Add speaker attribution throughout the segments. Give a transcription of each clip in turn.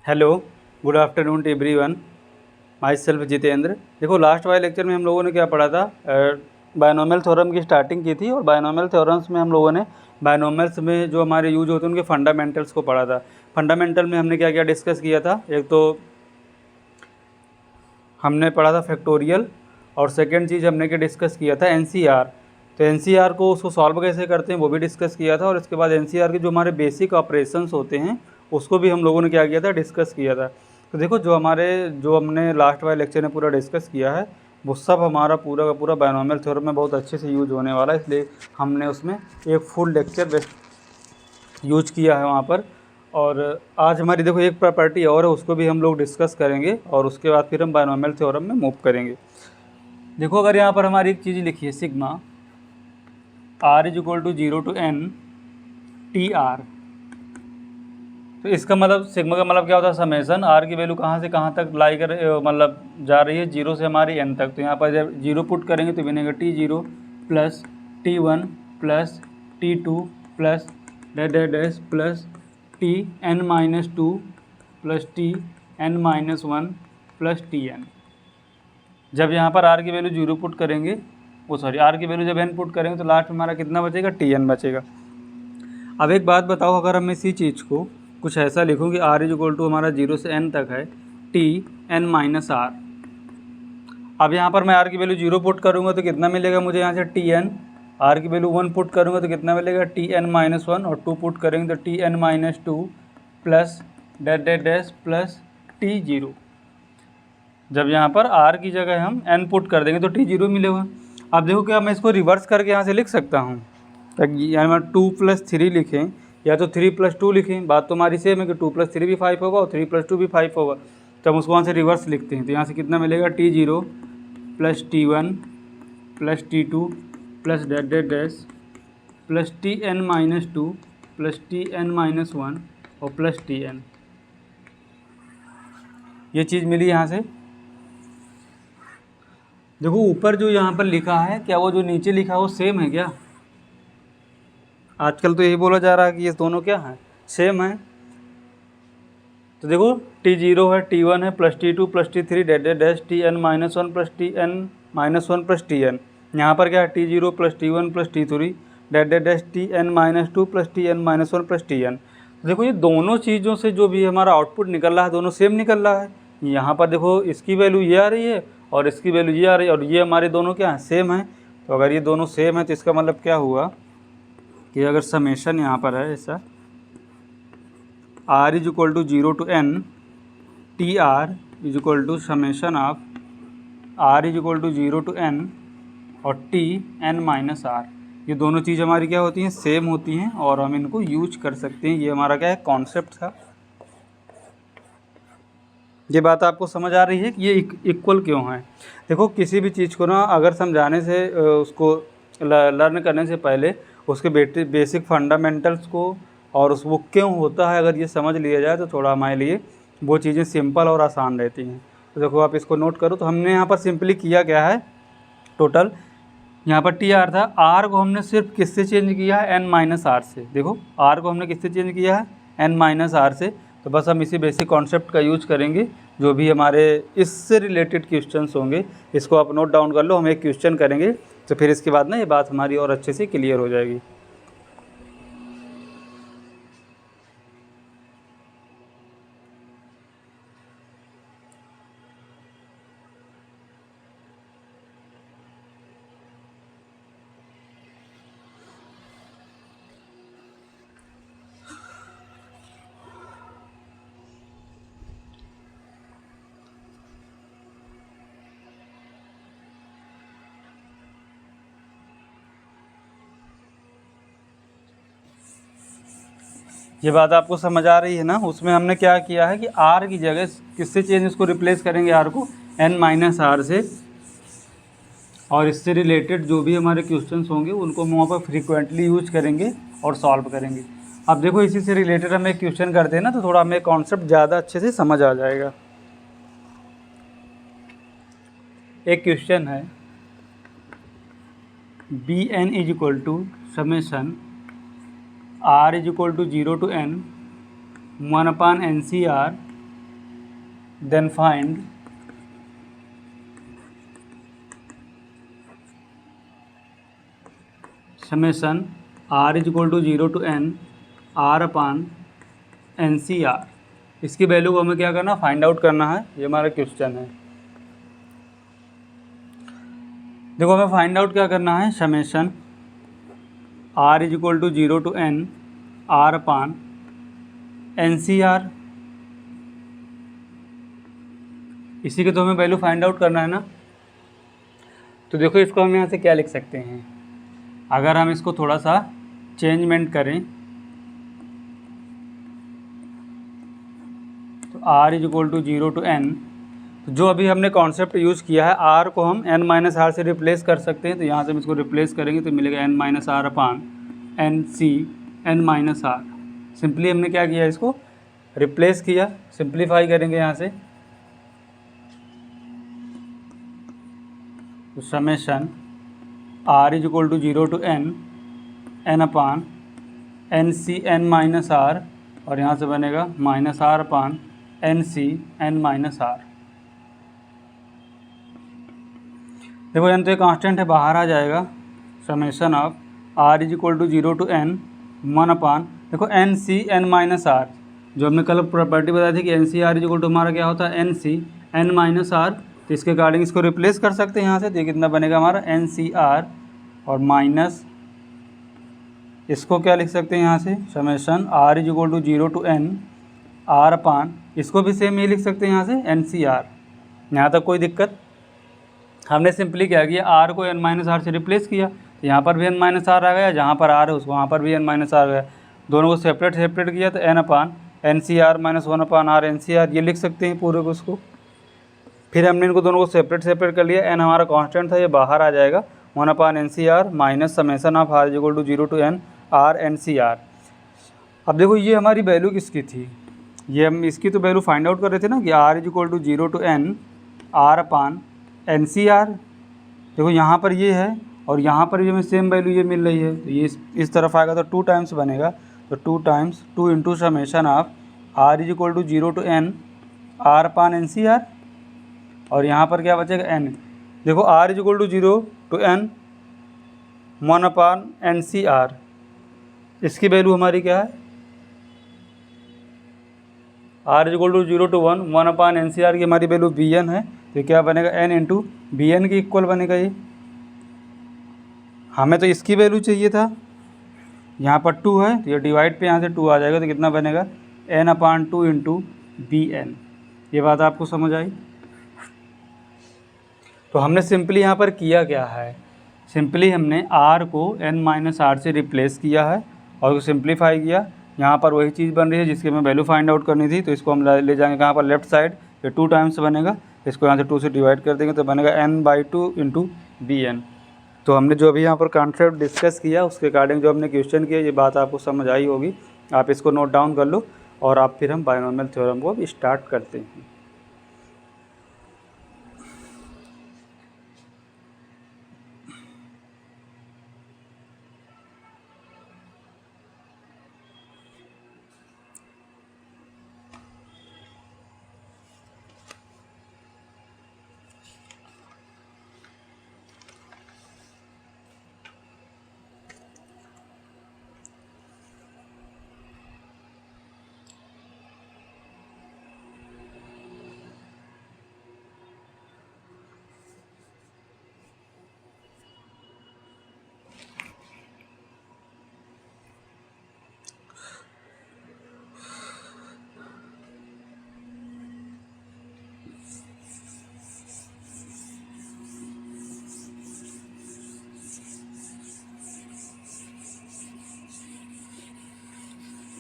Speaker 1: Hello, good afternoon to everyone. Myself Jitendra. देखो, last वाले lecture में हम लोगों ने क्या पढ़ा था, बायनोमियल थ्योरम की स्टार्टिंग की थी और बायनोमियल थ्योरम्स में हम लोगों ने बायनोमियल्स में जो हमारे यूज होते हैं उनके फंडामेंटल्स को पढ़ा था। फंडामेंटल में हमने क्या क्या डिस्कस किया था, एक तो हमने पढ़ा था फैक्टोरियल और सेकेंड चीज़ हमने क्या डिस्कस किया था एनसीआर। तो एनसीआर को उसको सॉल्व कैसे करते हैं वो भी डिस्कस किया था और इसके बाद एनसीआर के जो हमारे बेसिक ऑपरेशंस होते हैं उसको भी हम लोगों ने क्या किया था, डिस्कस किया था। तो देखो, जो हमने लास्ट वाले लेक्चर में पूरा डिस्कस किया है वो सब हमारा पूरा का पूरा बायनोमियल थ्योरम में बहुत अच्छे से यूज होने वाला है, इसलिए हमने उसमें एक फुल लेक्चर यूज किया है वहाँ पर। और आज हमारी देखो एक प्रॉपर्टी और है, उसको भी हम लोग डिस्कस करेंगे और उसके बाद फिर हम बायनोमियल थ्योरम में मूव करेंगे। देखो, अगर यहाँ पर हमारी एक चीज़ लिखी है sigma r is equal to 0 to n T R, तो इसका मतलब सिग्मा का मतलब क्या होता है, समेसन r की वैल्यू कहाँ से कहाँ तक लाई कर मतलब जा रही है, 0 से हमारी n तक। तो यहाँ पर जब 0 पुट करेंगे तो बनेगा T0 plus T1 plus T2 plus dash plus Tn-2 plus Tn-1 plus Tn। जब यहाँ पर r की वैल्यू 0 पुट करेंगे, r की वैल्यू जब n पुट करेंगे तो लास्ट में हमारा कितना बचेगा, Tn बचेगा। अब एक बात बताओ, अगर हम इसी चीज़ को कुछ ऐसा लिखूँ कि r इज इक्वल टू हमारा 0 से n तक है Tn-r। अब यहाँ पर मैं r की वैल्यू 0 पुट करूँगा तो कितना मिलेगा मुझे यहाँ से Tn, r की वैल्यू 1 पुट करूँगा तो कितना मिलेगा Tn-1 और 2 पुट करेंगे तो Tn-2 plus dash plus T0। जब यहाँ पर r की जगह हम n पुट कर देंगे तो T0 मिलेगा। अब देखो, क्या मैं इसको रिवर्स करके यहाँ से लिख सकता हूँ, यानी मैं 2 + 3 लिखें या तो 3 + 2 लिखें, बात तो हमारी सेम है कि 2 + 3 भी 5 होगा और 3 + 2 भी 5 होगा। तो हम उसको वहाँ से रिवर्स लिखते हैं, तो यहाँ से कितना मिलेगा, T0 plus T1 plus T2 plus dash plus Tn-2 plus Tn-1 और प्लस Tn। ये चीज़ मिली यहाँ से। देखो, ऊपर जो यहाँ पर लिखा है, क्या वो जो नीचे लिखा है वो सेम है क्या? आजकल तो यही बोला जा रहा है कि ये दोनों क्या हैं, सेम है। तो देखो, T0 है, T1 है plus T2 plus T3 dash Tn-1 plus Tn-1 plus Tn। यहाँ पर क्या है, T0 plus T1 plus T3 dash Tn-2 plus Tn-1 plus Tn। देखो, ये दोनों चीज़ों से जो भी हमारा आउटपुट निकल रहा है दोनों सेम निकल रहा है। यहाँ पर देखो, इसकी वैल्यू ये आ रही है और इसकी वैल्यू ये आ रही है और ये हमारे दोनों क्या हैं, सेम है। तो अगर ये दोनों सेम है तो इसका मतलब क्या हुआ कि अगर समेशन यहाँ पर है ऐसा, r is equal to 0 to n T R is equal to summation of r is equal to 0 to n और Tn-r, ये दोनों चीज़ हमारी क्या होती हैं, सेम होती हैं और हम इनको यूज कर सकते हैं। ये हमारा क्या है, कॉन्सेप्ट था। ये बात आपको समझ आ रही है कि ये इक्वल क्यों है। देखो, किसी भी चीज़ को ना अगर समझाने से उसको लर्न करने से पहले उसके बेसिक फंडामेंटल्स को और उस वो क्यों होता है अगर ये समझ लिया जाए तो थोड़ा हमारे लिए वो चीज़ें सिंपल और आसान रहती हैं। तो देखो, आप इसको नोट करो। तो हमने यहाँ पर सिंपली किया क्या है, टोटल यहाँ पर Tr था, r को हमने सिर्फ किससे चेंज किया है, n-r से। देखो, r को हमने किससे चेंज किया है, n-r से। तो बस हम इसी बेसिक कॉन्सेप्ट का यूज करेंगे। जो भी हमारे इससे रिलेटेड क्वेश्चंस होंगे इसको आप नोट डाउन कर लो, हम एक क्वेश्चन करेंगे तो फिर इसके बाद ना ये बात हमारी और अच्छे से क्लियर हो जाएगी। ये बात आपको समझ आ रही है ना। उसमें हमने क्या किया है कि r की जगह किससे चेंज, इसको रिप्लेस करेंगे r को n-r से, और इससे रिलेटेड जो भी हमारे क्वेश्चंस होंगे उनको हम वहाँ पर फ्रीक्वेंटली यूज करेंगे और सॉल्व करेंगे। अब देखो, इसी से रिलेटेड हम एक क्वेश्चन करते हैं ना तो थोड़ा हमें कॉन्सेप्ट ज़्यादा अच्छे से समझ आ जाएगा। एक क्वेश्चन है, Bn is equal to summation r is equal to 0 to n 1/NCr then find summation r is equal to 0 to n r upon NCR। इसकी वैल्यू को हमें क्या करना, फाइंड आउट करना है। ये हमारा क्वेश्चन है। देखो हमें फाइंड आउट क्या करना है, summation r is equal to 0 to n r upon NCR। इसी के तो हमें वैल्यू फाइंड आउट करना है ना। तो देखो इसको हम यहाँ से क्या लिख सकते हैं, अगर हम इसको थोड़ा सा चेंजमेंट करें तो r is equal to 0 to n, तो जो अभी हमने कॉन्सेप्ट यूज़ किया है r को हम n माइनस आर से रिप्लेस कर सकते हैं। तो यहाँ से हम इसको रिप्लेस करेंगे तो मिलेगा n minus R upon NC n minus R. Simply हमने क्या किया, इसको रिप्लेस किया। सिंप्लीफाई करेंगे यहाँ से तो summation r is equal to 0 to n upon NC n minus R, और यहाँ से बनेगा minus R upon NC n minus R. देखो n तो ये कांस्टेंट है, बाहर आ जाएगा। Summation of r is equal to 0 to n 1 upon, देखो NC n माइनस आर, जो हमने कल प्रॉपर्टी बताई थी कि NCR इज इक्वल टू हमारा क्या होता है NC n माइनस आर। तो इसके अकॉर्डिंग इसको रिप्लेस कर सकते हैं यहाँ से। तो ये कितना बनेगा हमारा NCR, और माइनस इसको क्या लिख सकते हैं यहाँ से, summation r is equal to 0 to n r upon, इसको भी सेम ये लिख सकते हैं यहाँ से NCR। यहाँ तक कोई दिक्कत। हमने सिंपली क्या किया, r को n माइनस आर से रिप्लेस किया, तो यहाँ पर भी n माइनस आर आ गया, जहाँ पर r है उसको वहाँ पर भी n माइनस आर आ गया। दोनों को सेपरेट किया तो n अपान NCR माइनस 1 अपान r NCR, ये लिख सकते हैं पूरे को उसको। फिर हमने इनको दोनों को सेपरेट कर लिया। n हमारा कांस्टेंट था, ये बाहर आ जाएगा। 1 upon NCR minus summation of r is equal to 0 to n r NCR। अब देखो ये हमारी वैल्यू किसकी थी, ये हम इसकी तो वैल्यू फाइंड आउट कर रहे थे ना कि r is equal to 0 to n r upon NCR। देखो यहाँ पर ये है और यहाँ पर भी हमें सेम वैल्यू ये मिल रही है। तो ये इस तरफ आएगा तो 2 टाइम्स बनेगा। तो 2 times 2 into summation of r is equal to 0 to n r upon NCR, और यहाँ पर क्या बचेगा n। देखो r is equal to 0 to n 1 upon NCR, इसकी वैल्यू हमारी क्या है, r is equal to 0 to 1 upon NCR की हमारी वैल्यू bn है। तो क्या बनेगा n इंटू bn की इक्वल बनेगा ये। हमें तो इसकी वैल्यू चाहिए था, यहाँ पर 2 है तो ये डिवाइड पे यहाँ से 2 आ जाएगा। तो कितना बनेगा n अपान 2 इंटू bn। ये बात आपको समझ आई। तो हमने सिंपली यहाँ पर किया क्या है, सिंपली हमने r को n माइनस आर से रिप्लेस किया है और सिंप्लीफाई किया। यहाँ पर वही चीज़ बन रही है जिसकी हमें वैल्यू फाइंड आउट करनी थी। तो इसको हम ले जाएंगे कहाँ पर, लेफ्ट साइड। ये 2 टाइम्स बनेगा, इसको यहाँ से 2 से डिवाइड कर देंगे तो बनेगा n/2 इंटू bn। तो हमने जो अभी यहाँ पर कॉन्सेप्ट डिस्कस किया उसके अकॉर्डिंग जो हमने क्वेश्चन किया, ये बात आपको समझ आई होगी। आप इसको नोट डाउन कर लो और आप फिर हम बायनोमियल थ्योरम को अब स्टार्ट करते हैं।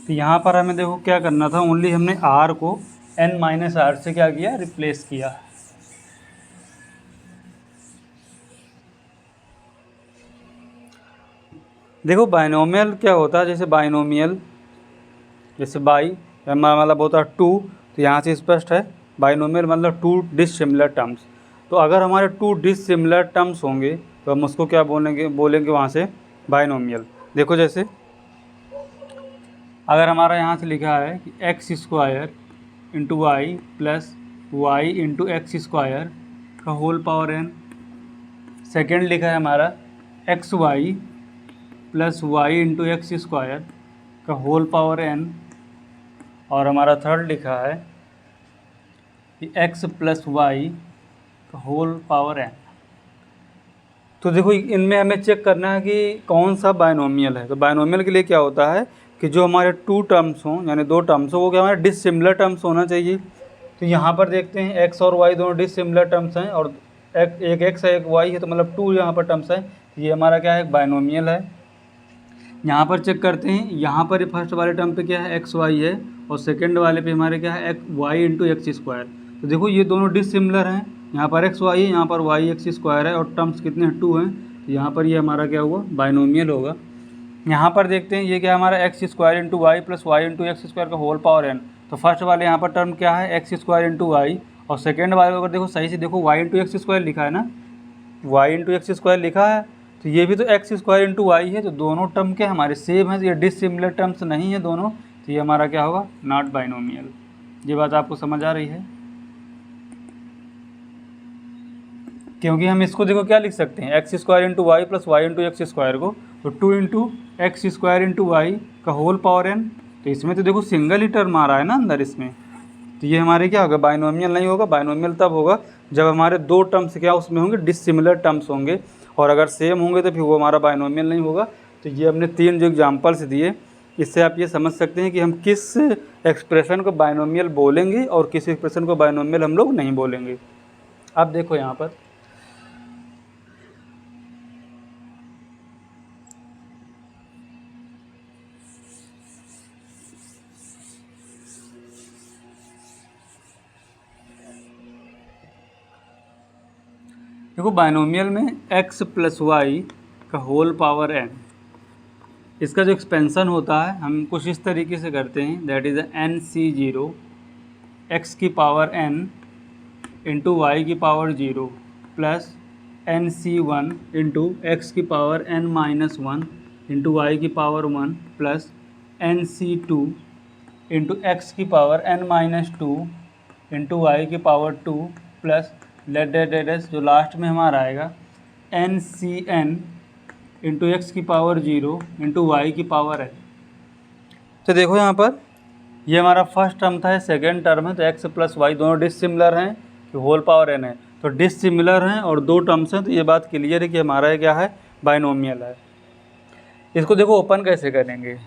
Speaker 1: तो यहाँ पर हमें देखो क्या करना था, ओनली हमने r को n माइनस आर से क्या किया, रिप्लेस किया। देखो बाइनोमियल क्या होता है, जैसे बाइनोमियल जैसे बाई मतलब होता है 2, तो यहाँ से स्पष्ट है बाइनोमियल मतलब 2 डिसिमिलर टर्म्स। तो अगर हमारे 2 डिसिमिलर टर्म्स होंगे तो हम उसको क्या बोलेंगे वहाँ से बाइनोमियल। देखो जैसे अगर हमारा यहाँ से लिखा है कि x² into Y plus Y into X square का होल पावर n। सेकेंड लिखा है हमारा X Y plus Y into X square का होल पावर n। और हमारा थर्ड लिखा है कि x प्लस वाई का होल पावर n। तो देखो इनमें हमें चेक करना है कि कौन सा बायनोमियल है। तो बायनोमियल के लिए क्या होता है कि जो हमारे टू टर्म्स हों यानी दो टर्म्स हो वो क्या हमारे डिसिमिलर टर्म्स होना चाहिए। तो यहाँ पर देखते हैं x और y दोनों डिसिमिलर टर्म्स हैं और एक x है एक y है, तो मतलब टू यहाँ पर टर्म्स है। ये हमारा क्या है बायनोमियल है। यहाँ पर चेक करते हैं, यहाँ पर फर्स्ट वाले टर्म पे क्या है एक्स वाई है और सेकंड वाले पे हमारे क्या है वाई इंटू एक्स स्क्वायर। तो देखो ये दोनों डिसिमिलर हैं, यहाँ पर एक्स वाई है यहाँ पर वाई एक्स स्क्वायर है और टर्म्स कितने हैं टू हैं। तो यहाँ पर ये हमारा क्या हुआ बायनोमियल होगा। यहाँ पर देखते हैं ये क्या हमारा X square into Y plus Y into X square का होल पावर n। तो फर्स्ट वाले यहाँ पर टर्म क्या है एक्स स्क्वायर इंटू वाई और सेकेंड वाले अगर देखो सही से देखो वाई इंटू एक्स स्क्वायर लिखा है ना, वाई इंटू एक्स स्क्वायर लिखा है तो ये भी तो एक्स स्क्वायर इंटू वाई है। तो दोनों टर्म क्या हमारे सेम है, ये डिसिमिलर टर्म्स नहीं है दोनों। तो ये हमारा क्या होगा नॉट बायनोमियल। ये बात आपको समझ आ रही है? क्योंकि हम इसको देखो क्या लिख सकते हैं X square into Y plus Y into X square को, तो two into X square into Y का होल पावर n। तो इसमें तो देखो सिंगल ही टर्म आ रहा है ना अंदर इसमें। तो ये हमारे क्या होगा बायनोमियल नहीं होगा। बायनोमियल तब होगा जब हमारे दो टर्म्स क्या उसमें होंगे डिसिमिलर टर्म्स होंगे, और अगर सेम होंगे तो फिर वो हमारा बायनोमियल नहीं होगा। तो ये हमने तीन जो एग्जांपल्स दिए इससे आप ये समझ सकते हैं कि हम किस एक्सप्रेशन को बायनोमियल बोलेंगे और किस एक्सप्रेशन को बायनोमियल हम लोग नहीं बोलेंगे। अब देखो यहाँ पर देखो बायनोमियल में x प्लस वाई का होल पावर n, इसका जो एक्सपेंसन होता है हम कुछ इस तरीके से करते हैं, दैट इज़ NC0 x की पावर n इंटू वाई की power 0 plus NC1 into x की power n minus 1 into Y की power 1 plus NC2 into x की power n minus 2 into Y की पावर 2 प्लस लेट डेट जो लास्ट में हमारा आएगा NCn इंटू एक्स की पावर 0 इंटू वाई की पावर n। तो देखो यहाँ पर ये हमारा फर्स्ट टर्म था, सेकेंड टर्म है, तो x प्लस वाई दोनों डिसिमिलर हैं कि होल पावर n है, तो डिसिमिलर हैं और दो टर्म्स हैं। तो ये बात क्लियर है कि हमारा ये क्या है बायनोमियल है। इसको देखो ओपन कैसे करेंगे,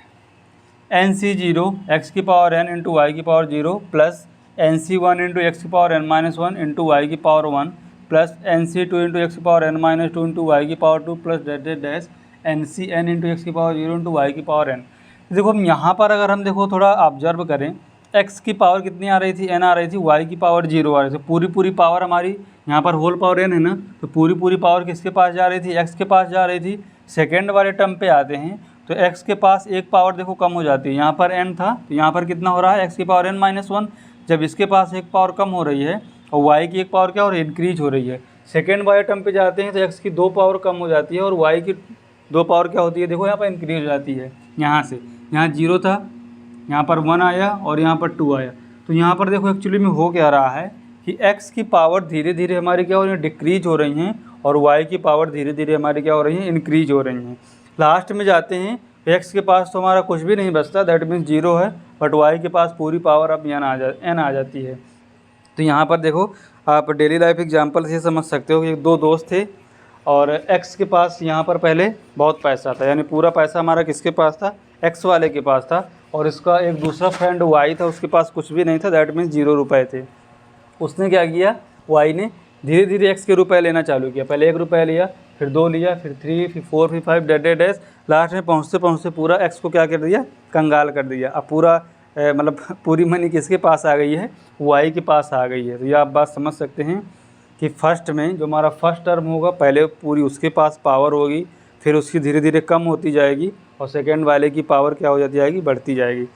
Speaker 1: NC0 x की पावर n इंटू वाई की power 0 plus NC1 into x की power n minus 1 into Y की power 1 plus NC2 into x की power n minus 2 into Y की power 2 plus dash NCn into x की power 0 into Y की power n। देखो हम यहाँ पर अगर हम देखो थोड़ा ऑब्जर्व करें, x की पावर कितनी आ रही थी n आ रही थी, y की पावर 0 आ रही थी। पूरी पावर हमारी यहाँ पर होल पावर n है ना, तो पूरी पावर किसके पास जा रही थी x के पास जा रही थी। सेकेंड वाले टर्म पे आते हैं तो x के पास एक पावर देखो कम हो जाती है, यहाँ पर n था तो यहाँ पर कितना हो रहा है x की पावर n माइनस 1। जब इसके पास एक पावर कम हो रही है और y की एक पावर क्या हो रही है इंक्रीज हो रही है। सेकेंड वाले टर्म पे जाते हैं तो x की दो पावर कम हो जाती है और y की दो पावर क्या होती है देखो यहाँ पर इंक्रीज हो जाती है। यहाँ से यहाँ 0 था, यहाँ पर 1 आया और यहाँ पर 2 आया। तो यहाँ पर देखो एक्चुअली में हो क्या रहा है कि x की पावर धीरे धीरे हमारी क्या हो रही है डिक्रीज हो रही हैं और y की पावर धीरे धीरे हमारी क्या हो रही है इंक्रीज हो रही हैं। लास्ट में जाते हैं x के पास तो हमारा कुछ भी नहीं बचता, दैट मीन्स 0 है, बट y के पास पूरी पावर अब n आ जाती है। तो यहाँ पर देखो आप डेली लाइफ एग्जांपल से समझ सकते हो कि दो दोस्त थे और x के पास यहाँ पर पहले बहुत पैसा था, यानी पूरा पैसा हमारा किसके पास था x वाले के पास था, और इसका एक दूसरा फ्रेंड y था उसके पास कुछ भी नहीं था, दैट मीन्स 0 रुपये थे। उसने क्या किया, y ने धीरे धीरे x के रुपए लेना चालू किया। पहले 1 रुपया लिया, फिर 2 लिया, फिर 3, फिर 4, फिर 5 डैश लास्ट में पहुँचते पहुँचते पूरा x को क्या कर दिया कंगाल कर दिया। अब पूरा मतलब पूरी मनी किसके पास आ गई है y के पास आ गई है। तो ये आप बात समझ सकते हैं कि फर्स्ट में जो हमारा फर्स्ट टर्म होगा पहले पूरी उसके पास पावर होगी, फिर उसकी धीरे धीरे कम होती जाएगी और सेकेंड वाले की पावर क्या हो जाती जाएगी बढ़ती जाएगी।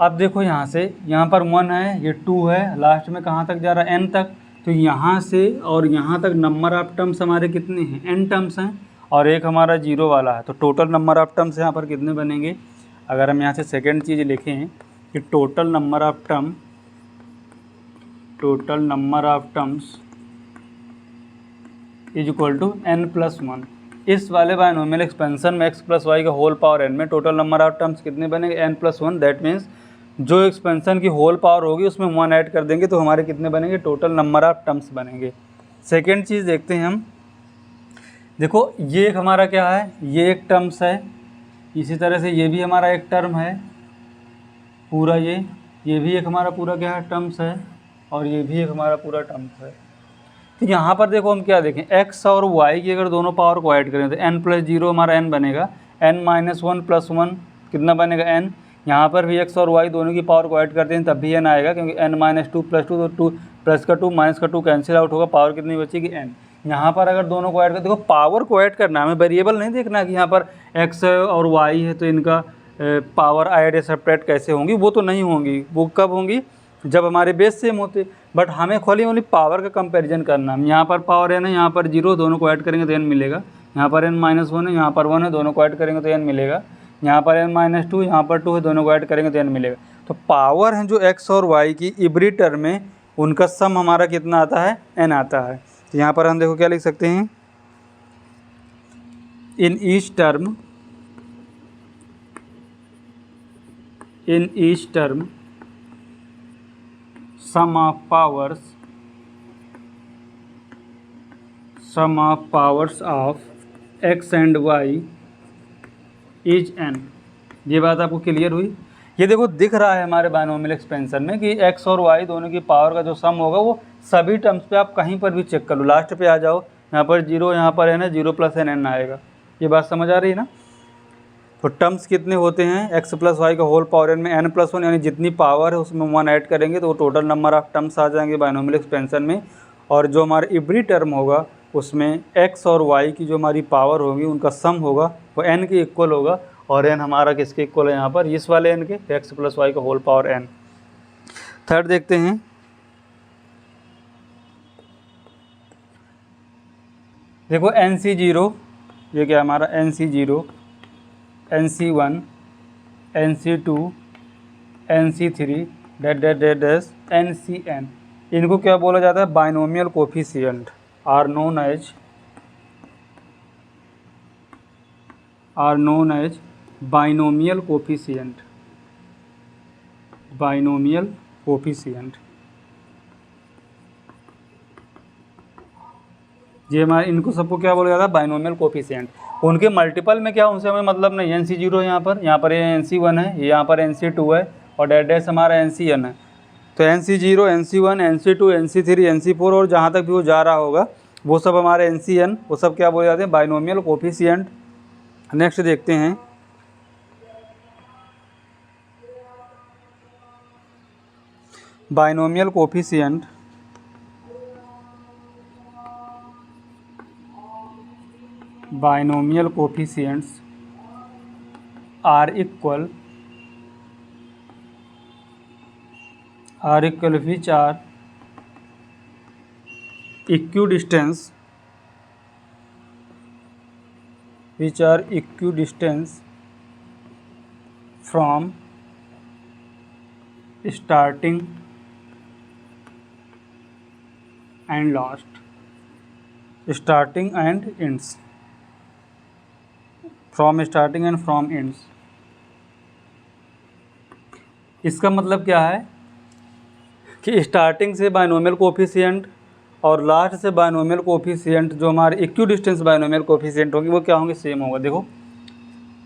Speaker 1: अब देखो यहाँ से यहाँ पर 1 है, ये 2 है, लास्ट में कहाँ तक जा रहा है n तक। तो यहाँ से और यहाँ तक नंबर ऑफ टर्म्स हमारे कितने हैं n टर्म्स हैं और एक हमारा 0 वाला है। तो टोटल नंबर ऑफ टर्म्स यहाँ पर कितने बनेंगे, अगर हम यहाँ से सेकेंड चीज़ लिखें कि total number of term total number of terms is equal to n+1। इस वाले बायनोमियल एक्सपेंशन में x प्लस वाई का होल पावर n में टोटल नंबर ऑफ टर्म्स कितने बनेंगे, n+1। दैट मीन्स जो एक्सपेंशन की होल पावर होगी उसमें 1 ऐड कर देंगे तो हमारे कितने बनेंगे, टोटल नंबर ऑफ टर्म्स बनेंगे। सेकेंड चीज़ देखते हैं हम, देखो ये एक हमारा क्या है, ये एक टर्म्स है, इसी तरह से ये भी हमारा एक टर्म है पूरा, ये भी एक हमारा पूरा क्या है, टर्म्स है, और ये भी एक हमारा पूरा टर्म्स है। तो यहाँ पर देखो हम क्या देखें, x और y की अगर दोनों पावर को ऐड करें तो n+0 हमारा n बनेगा, n-1+1 कितना बनेगा n। यहाँ पर भी x और y दोनों की पावर को ऐड करते हैं तब भी n आएगा, क्योंकि n-2+2 तो 2 प्लस का 2 माइनस का 2 कैंसिल आउट होगा, पावर कितनी बचेगी n। यहाँ पर अगर दोनों को ऐड कर, देखो पावर को ऐड करना है, हमें वेरिएबल नहीं देखना कि यहाँ पर x और y है तो इनका पावर ऐड या सेपरेट कैसे होंगी, वो तो नहीं होंगी, वो कब होंगी जब हमारे बेस सेम होते। बट हमें खाली ओनली पावर का कंपैरिजन करना है। यहाँ पर पावर n है, यहाँ पर 0, दोनों को ऐड करेंगे तो n मिलेगा। यहाँ पर n-1 है, यहाँ पर 1 है, दोनों को ऐड करेंगे तो n मिलेगा। यहाँ पर n-2, यहाँ पर 2 है, दोनों को ऐड करेंगे तो n मिलेगा। तो पावर है जो x और y की इवरी टर्म में, उनका सम हमारा कितना आता है, n आता है। तो यहाँ पर हम देखो क्या लिख सकते हैं, in each term sum of powers of x and y is n। ये बात आपको क्लियर हुई। ये देखो दिख रहा है हमारे बायनोमियल एक्सपेंशन में कि x और y दोनों की पावर का जो सम होगा वो सभी टर्म्स पे आप कहीं पर भी चेक कर लो, लास्ट पे आ जाओ, यहाँ पर 0, यहाँ पर n है, 0 + n आएगा। ये बात समझ आ रही है ना। तो टर्म्स कितने होते हैं, x प्लस वाई का होल पावर n में n+1, यानी जितनी पावर है उसमें 1 ऐड करेंगे तो वो टोटल नंबर ऑफ टर्म्स आ जाएंगे बायनोमियल एक्सपेंशन में। और जो हमारा इवरी टर्म होगा उसमें x और y की जो हमारी पावर होगी उनका सम होगा वो n के इक्वल होगा, और n हमारा किसके इक्वल है यहाँ पर, इस वाले n के, x प्लस वाई का होल पावर n। थर्ड देखते हैं, देखो NC0, ये क्या हमारा NC0, NC1, NC2, NC3 NCn, इनको क्या बोला जाता है, binomial coefficient, are known as binomial coefficient. ये हमारे, इनको सबको क्या बोला जाता है, बायनोमियल कोफिशिएंट। उनके मल्टीपल में क्या, उनसे हमें मतलब नहीं। NC0 यहाँ पर ये NC1 है, यहाँ पर NC2 है, और डैश हमारा NCn है। तो NC0, NC1, NC2, NC3, NC4 और जहाँ तक भी वो जा रहा होगा वो सब हमारे NCn, वो सब क्या बोले जाते हैं, बायनोमियल कोफिशिएंट। नेक्स्ट देखते हैं, binomial coefficient binomial coefficients are equal which are equidistant from starting and last, starting and ends, from starting and from ends. इसका मतलब क्या है कि स्टार्टिंग से बायनोमियल कोफिशिएंट और लास्ट से बायनोमियल कोफिशिएंट जो हमारे इक्विडिस्टेंस बायनोमियल कोफिशिएंट होंगे वो क्या होंगे, सेम होगा। देखो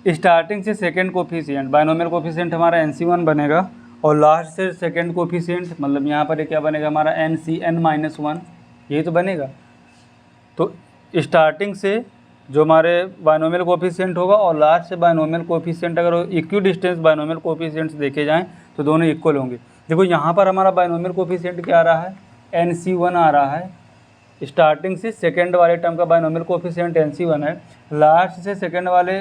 Speaker 1: स्टार्टिंग से सेकंड कोफिशिएंट, बायनोमियल कोफिशिएंट हमारा NC1 बनेगा, और लास्ट से सेकंड कोफिशिएंट मतलब यहाँ पर क्या बनेगा हमारा NCn-1, यही तो बनेगा। तो स्टार्टिंग से जो हमारे बायनोमियल कोफिशिएंट होगा और लास्ट से बायनोमियल कोफिशिएंट, अगर इक्विडिस्टेंस बायनोमियल कोफिशिएंट्स देखे जाएं तो दोनों इक्वल होंगे। देखो यहाँ पर हमारा बायनोमियल कोफिशिएंट क्या आ रहा है, NC1 आ रहा है। स्टार्टिंग से सेकंड वाले टर्म का बायनोमियल कोफिशिएंट NC1 है, लास्ट से सेकंड वाले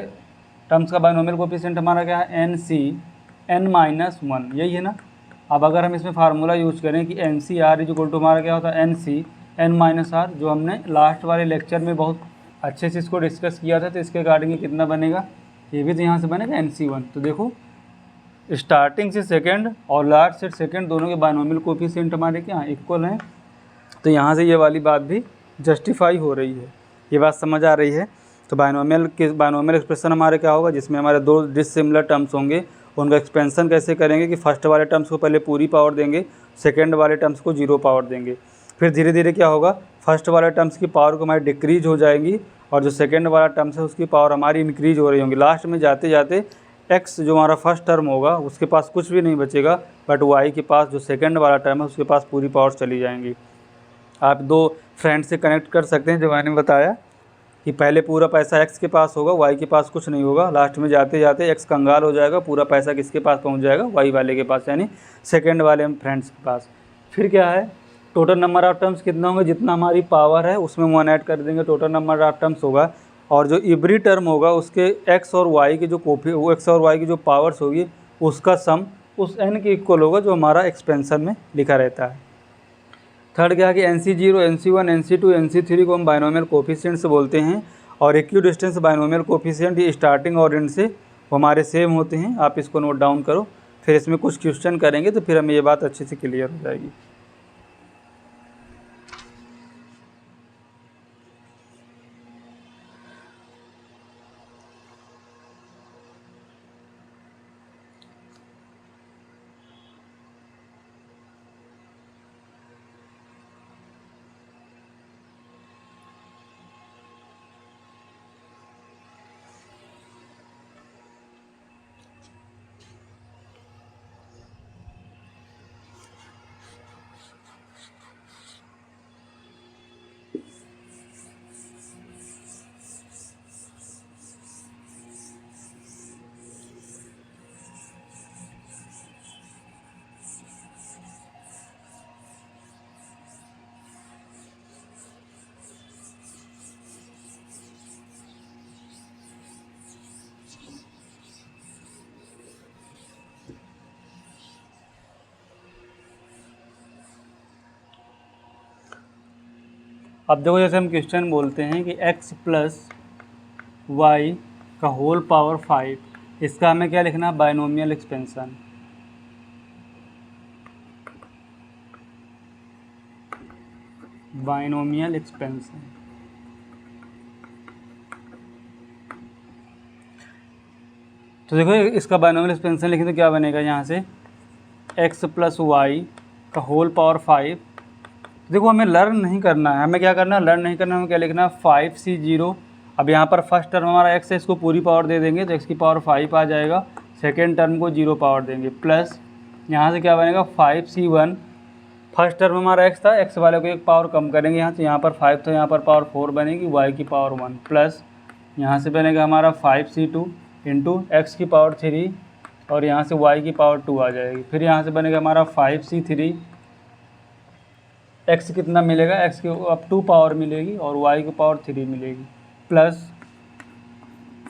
Speaker 1: टर्म्स का बायनोमियल कोफिशिएंट हमारा क्या है, NCn-1, यही है ना। अब अगर हम इसमें फार्मूला यूज करें कि NCr इक्वल टू हमारा क्या होता है, NCn-r, जो हमने लास्ट वाले लेक्चर में बहुत अच्छे से इसको डिस्कस किया था, तो इसके अकॉर्डिंग कितना बनेगा, ये भी तो यहाँ से बनेगा NC1। तो देखो स्टार्टिंग से सेकंड और लास्ट से सेकंड दोनों के बाइनोमियल कोफिशिएंट हमारे क्या इक्वल हैं, तो यहाँ से ये वाली बात भी जस्टिफाई हो रही है। ये बात समझ आ रही है। तो बाइनोमियल एक्सप्रेशन हमारे क्या होगा, जिसमें हमारे दो डिसिमिलर टर्म्स होंगे, उनका एक्सपेंशन कैसे करेंगे कि फर्स्ट वाले टर्म्स को पहले पूरी पावर देंगे, सेकंड वाले टर्म्स को 0 पावर देंगे। फिर धीरे धीरे क्या होगा, फर्स्ट वाले टर्म्स की पावर को हमारी डिक्रीज हो जाएगी और जो सेकंड वाला टर्म्स है उसकी पावर हमारी इंक्रीज हो रही होंगी। लास्ट में जाते जाते एक्स जो हमारा फर्स्ट टर्म होगा उसके पास कुछ भी नहीं बचेगा, बट वाई के पास जो सेकंड वाला टर्म है उसके पास पूरी पावर चली जाएंगी। आप दो फ्रेंड से कनेक्ट कर सकते हैं, जो मैंने बताया कि पहले पूरा पैसा एक्स के पास होगा, वाई के पास कुछ नहीं होगा, लास्ट में जाते जाते एक्स कंगाल हो जाएगा, पूरा पैसा किसके पास पहुंच जाएगा, वाई वाले के पास, यानी सेकंड वाले फ्रेंड्स के पास। फिर क्या है, टोटल नंबर ऑफ टर्म्स कितना होंगे, जितना हमारी पावर है उसमें 1 ऐड कर देंगे, टोटल नंबर ऑफ टर्म्स होगा। और जो एवरी टर्म होगा उसके एक्स और वाई की जो एक्स और वाई की जो पावर्स होगी उसका सम उस एन के इक्वल होगा जो हमारा एक्सपेंशन में लिखा रहता है। थर्ड क्या है कि NC0, NC1, NC2, NC3 को हम बाइनोमियल कोफिशिएंट्स बोलते हैं। और इक्विडिस्टेंस बाइनोमियल कोफिशिएंट ये स्टार्टिंग और एंड से वो हमारे सेम होते हैं। आप इसको नोट डाउन करो, फिर इसमें कुछ क्वेश्चन करेंगे तो फिर हमें ये बात अच्छे से क्लियर हो जाएगी। अब देखो, जैसे हम क्वेश्चन बोलते हैं कि x प्लस वाई का होल पावर 5, इसका हमें क्या लिखना है, बाइनोमियल एक्सपेंशन। बाइनोमियल एक्सपेंशन तो देखो, इसका बाइनोमियल एक्सपेंशन लिखें तो क्या बनेगा, यहाँ से x प्लस वाई का होल पावर 5। देखो, हमें लर्न नहीं करना है, हमें क्या करना है, लर्न नहीं करना है, हमें क्या लिखना है, 5C0। अब यहाँ पर फर्स्ट टर्म हमारा x है, इसको पूरी पावर दे देंगे तो x की पावर 5 आ जाएगा, सेकेंड टर्म को 0 पावर देंगे, प्लस यहाँ से क्या बनेगा 5C1। फर्स्ट टर्म हमारा x था, x वाले को एक पावर कम करेंगे यहाँ से, यहाँ पर 5 तो यहाँ पर पावर 4 बनेगी, y की पावर 1, प्लस यहाँ से बनेगा हमारा 5C2 इंटू एक्स की पावर 3 और यहाँ से y की पावर 2 आ जाएगी। फिर यहाँ से बनेगा हमारा 5C3, x कितना मिलेगा, x की अब 2 पावर मिलेगी और y की पावर 3 मिलेगी, प्लस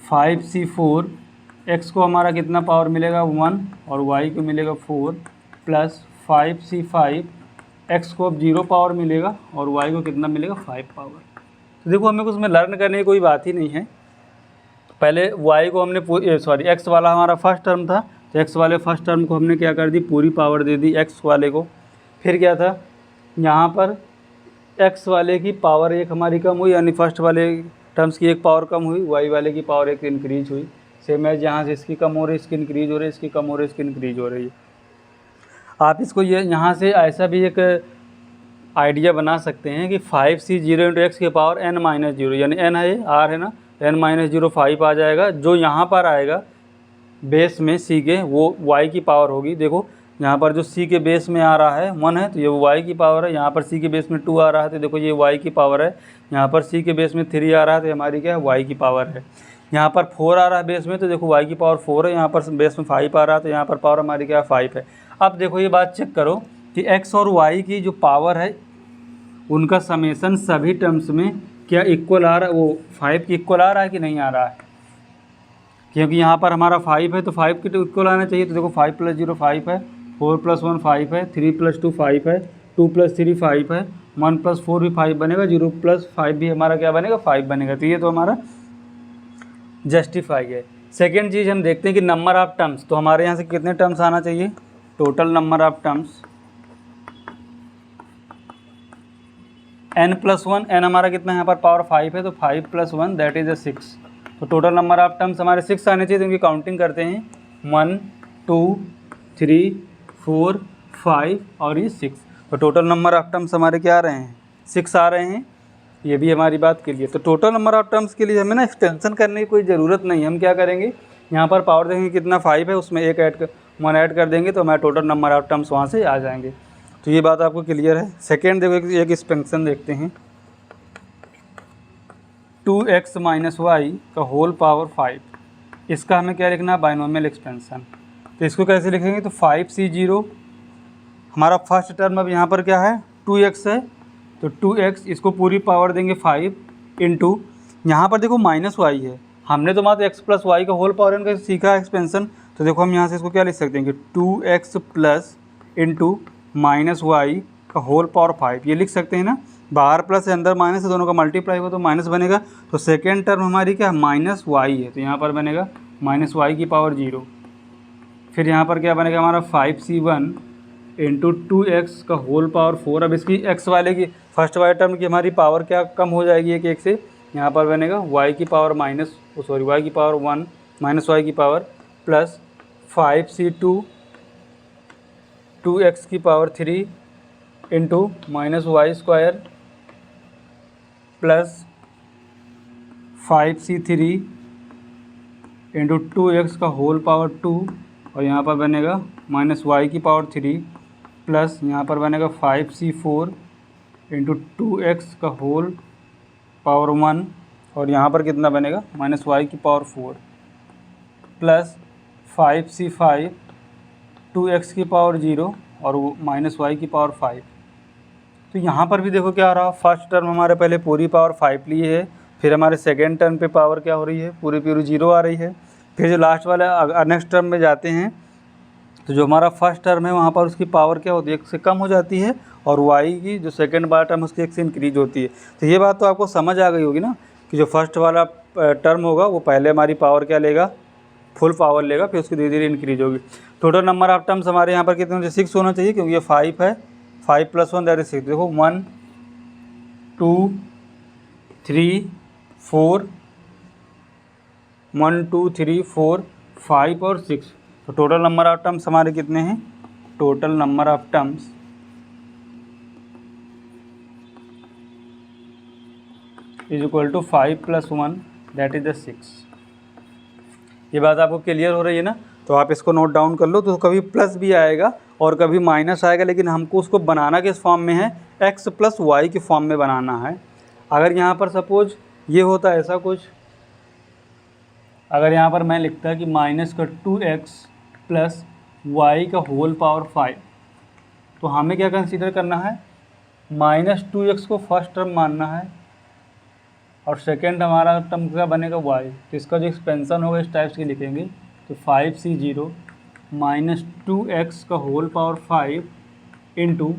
Speaker 1: 5C4, x को हमारा कितना पावर मिलेगा 1 और y को मिलेगा 4, प्लस 5C5, x को अब 0 पावर मिलेगा और y को कितना मिलेगा 5 पावर। तो देखो, हमें उसमें लर्न करने की कोई बात ही नहीं है। पहले y को हमने x वाला हमारा फर्स्ट टर्म था, तो x वाले फर्स्ट टर्म को हमने क्या कर दी, पूरी पावर दे दी x वाले को। फिर क्या था, यहाँ पर x वाले की पावर 1 हमारी कम हुई, यानी फर्स्ट वाले टर्म्स की 1 पावर कम हुई, y वाले की पावर 1 इंक्रीज हुई। सेम है, जहाँ से इसकी कम हो रही है इसकी इंक्रीज हो रही है, इसकी कम हो रही है इसकी इंक्रीज हो रही है। आप इसको ये यहाँ से ऐसा भी एक आइडिया बना सकते हैं कि 5C0 इंटू एक्स की पावर n-0, यानी n है, r है ना, n-0 5 आ जाएगा। जो यहाँ पर आएगा बेस में c के, वो y की पावर होगी। देखो, यहाँ पर जो c के बेस में आ रहा है 1 है तो ये y की पावर है, यहाँ पर c के बेस में 2 आ रहा है तो देखो ये y की पावर है, यहाँ पर c के बेस में 3 आ रहा है तो हमारी क्या है, y की पावर है। यहाँ पर 4 आ रहा है बेस में तो देखो y की पावर 4 है, यहाँ पर बेस में 5 आ रहा है तो यहाँ पर पावर हमारी क्या है, 5 है। अब देखो, ये बात चेक करो कि x और y की जो पावर है उनका समेसन सभी टर्म्स में क्या इक्वल आ रहा है, वो 5 की इक्वल आ रहा है कि नहीं आ रहा है, क्योंकि यहाँ पर हमारा 5 है तो 5 की तो इक्वल आना चाहिए। तो देखो 5 + 0 5 है, 4 + 1 5 है, 3 + 2 5 है, 2 + 3 5 है, 1 + 4 भी 5 बनेगा, 0 + 5 भी हमारा क्या बनेगा, 5 बनेगा। तो ये तो हमारा जस्टिफाई है। सेकेंड चीज़ हम देखते हैं कि नंबर ऑफ टर्म्स, तो हमारे यहाँ से कितने टर्म्स आना चाहिए, total number of terms n+1, n हमारा कितना है यहाँ पर पावर 5 है, तो 5+1 दैट इज़ 6। तो टोटल नंबर ऑफ टर्म्स हमारे 6 आने चाहिए, तो इनकी काउंटिंग करते हैं 1 2 3 4 5 और ये 6। तो टोटल नंबर ऑफ टर्म्स हमारे क्या आ रहे हैं, 6 आ रहे हैं। ये भी हमारी बात के लिए, तो टोटल नंबर ऑफ टर्म्स के लिए हमें ना एक्सटेंशन करने की कोई ज़रूरत नहीं है। हम क्या करेंगे, यहाँ पर पावर देखेंगे कितना 5 है, उसमें एक वन ऐड कर देंगे तो हमारा टोटल नंबर ऑफ टर्म्स वहाँ से आ जाएंगे। तो ये बात आपको क्लियर है। सेकेंड देखो, एक एक्सपेंशन देखते हैं, 2x - y का होल पावर 5। इसका हमें क्या लिखना है, बाइनोमियल एक्सपेंशन। तो इसको कैसे लिखेंगे, तो 5c0 हमारा फर्स्ट टर्म अब यहाँ पर क्या है 2x है, तो 2x इसको पूरी पावर देंगे 5 इंटू यहाँ पर देखो -y है, हमने तो मात्र x + y का होल पावर इनका सीखा है एक्सपेंशन। तो देखो हम यहाँ से इसको क्या लिख सकते हैं कि 2x प्लस इंटू -y का होल पावर 5, ये लिख सकते हैं ना। बाहर प्लस है अंदर माइनस है, दोनों का मल्टीप्लाई होगा तो माइनस बनेगा। तो सेकेंड टर्म हमारी क्या -y है, तो यहाँ पर बनेगा -y की पावर 0। फिर यहाँ पर क्या बनेगा हमारा 5c1 इंटू 2x का होल पावर 4। अब इसकी x वाले की फर्स्ट वाले टर्म की हमारी पावर क्या कम हो जाएगी एक से, यहाँ पर बनेगा y की पावर y की पावर 1 -y की पावर प्लस 5c2 2x की power 3 into -y² plus 5c3 into 2x का होल पावर 2 और यहाँ पर बनेगा -y की पावर 3 प्लस यहाँ पर बनेगा 5c4 इंटू 2x का होल पावर 1 और यहाँ पर कितना बनेगा -y की पावर 4 प्लस 5c5 2x की पावर 0 और -y की पावर 5। तो यहाँ पर भी देखो क्या आ रहा, फर्स्ट टर्म हमारे पहले पूरी पावर 5 लिए है, फिर हमारे सेकेंड टर्म पे पावर क्या हो रही है, पूरी 0 आ रही है। फिर जो लास्ट वाला नेक्स्ट टर्म में जाते हैं तो जो हमारा फर्स्ट टर्म है वहाँ पर उसकी पावर क्या होती है, 1 से कम हो जाती है, और y की जो सेकेंड वाला टर्म उसकी 1 से इंक्रीज होती है। तो ये बात तो आपको समझ आ गई होगी ना कि जो फर्स्ट वाला टर्म होगा वो पहले हमारी पावर क्या लेगा, फुल पावर लेगा, फिर उसकी धीरे धीरे इंक्रीज होगी। टोटल नंबर ऑफ टर्म्स हमारे यहाँ पर कितने होंगे, 6 होना चाहिए, क्योंकि ये 5 है, 5+1 दैट इज 6। देखो 1 2 3 4 1 2 3 4 5 और 6। तो टोटल नंबर ऑफ टर्म्स हमारे कितने हैं, total number of terms is equal to 5+1 that is 6। ये बात आपको क्लियर हो रही है ना। तो आप इसको नोट डाउन कर लो। तो कभी प्लस भी आएगा और कभी माइनस आएगा, लेकिन हमको उसको बनाना किस फॉर्म में है, x + y के फॉर्म में बनाना है। अगर यहाँ पर सपोज ये होता है ऐसा कुछ, अगर यहाँ पर मैं लिखता कि -2x + y का होल पावर 5, तो हमें क्या कंसीडर करना है, -2x को फर्स्ट टर्म मानना है और सेकेंड हमारा टर्म क्या बनेगा y। तो इसका जो एक्सपेंशन होगा इस टाइप से लिखेंगे, तो 5c0 -2x का होल पावर 5 इंटू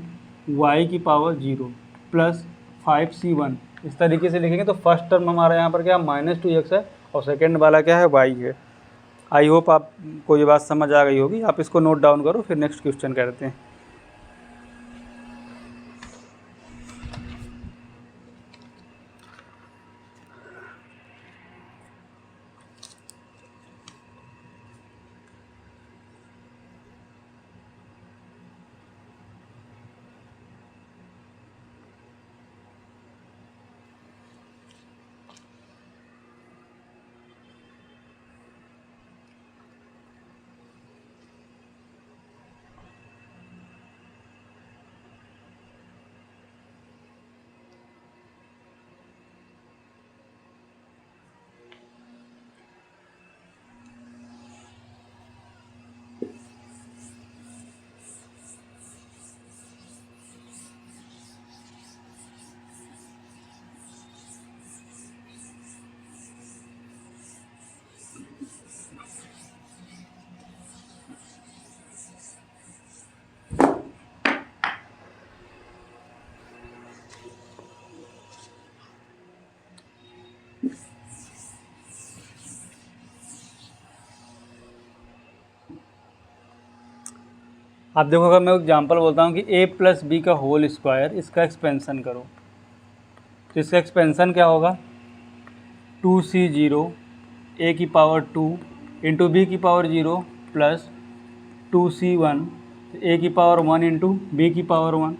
Speaker 1: y की पावर 0 प्लस 5c1, इस तरीके से लिखेंगे। तो फर्स्ट टर्म हमारा यहाँ पर क्या -2x है और सेकेंड वाला क्या है y है। आई होप आपको ये बात समझ आ गई होगी। आप इसको नोट डाउन करो, फिर नेक्स्ट क्वेश्चन करते हैं। अब देखो अगर मैं एग्जांपल बोलता हूँ कि a प्लस बी का होल स्क्वायर, इसका एक्सपेंसन करो, तो इसका एक्सपेंसन क्या होगा 2c0 a की पावर 2 इंटू बी की पावर 0 प्लस 2c1 a की पावर 1 इंटू बी की पावर 1।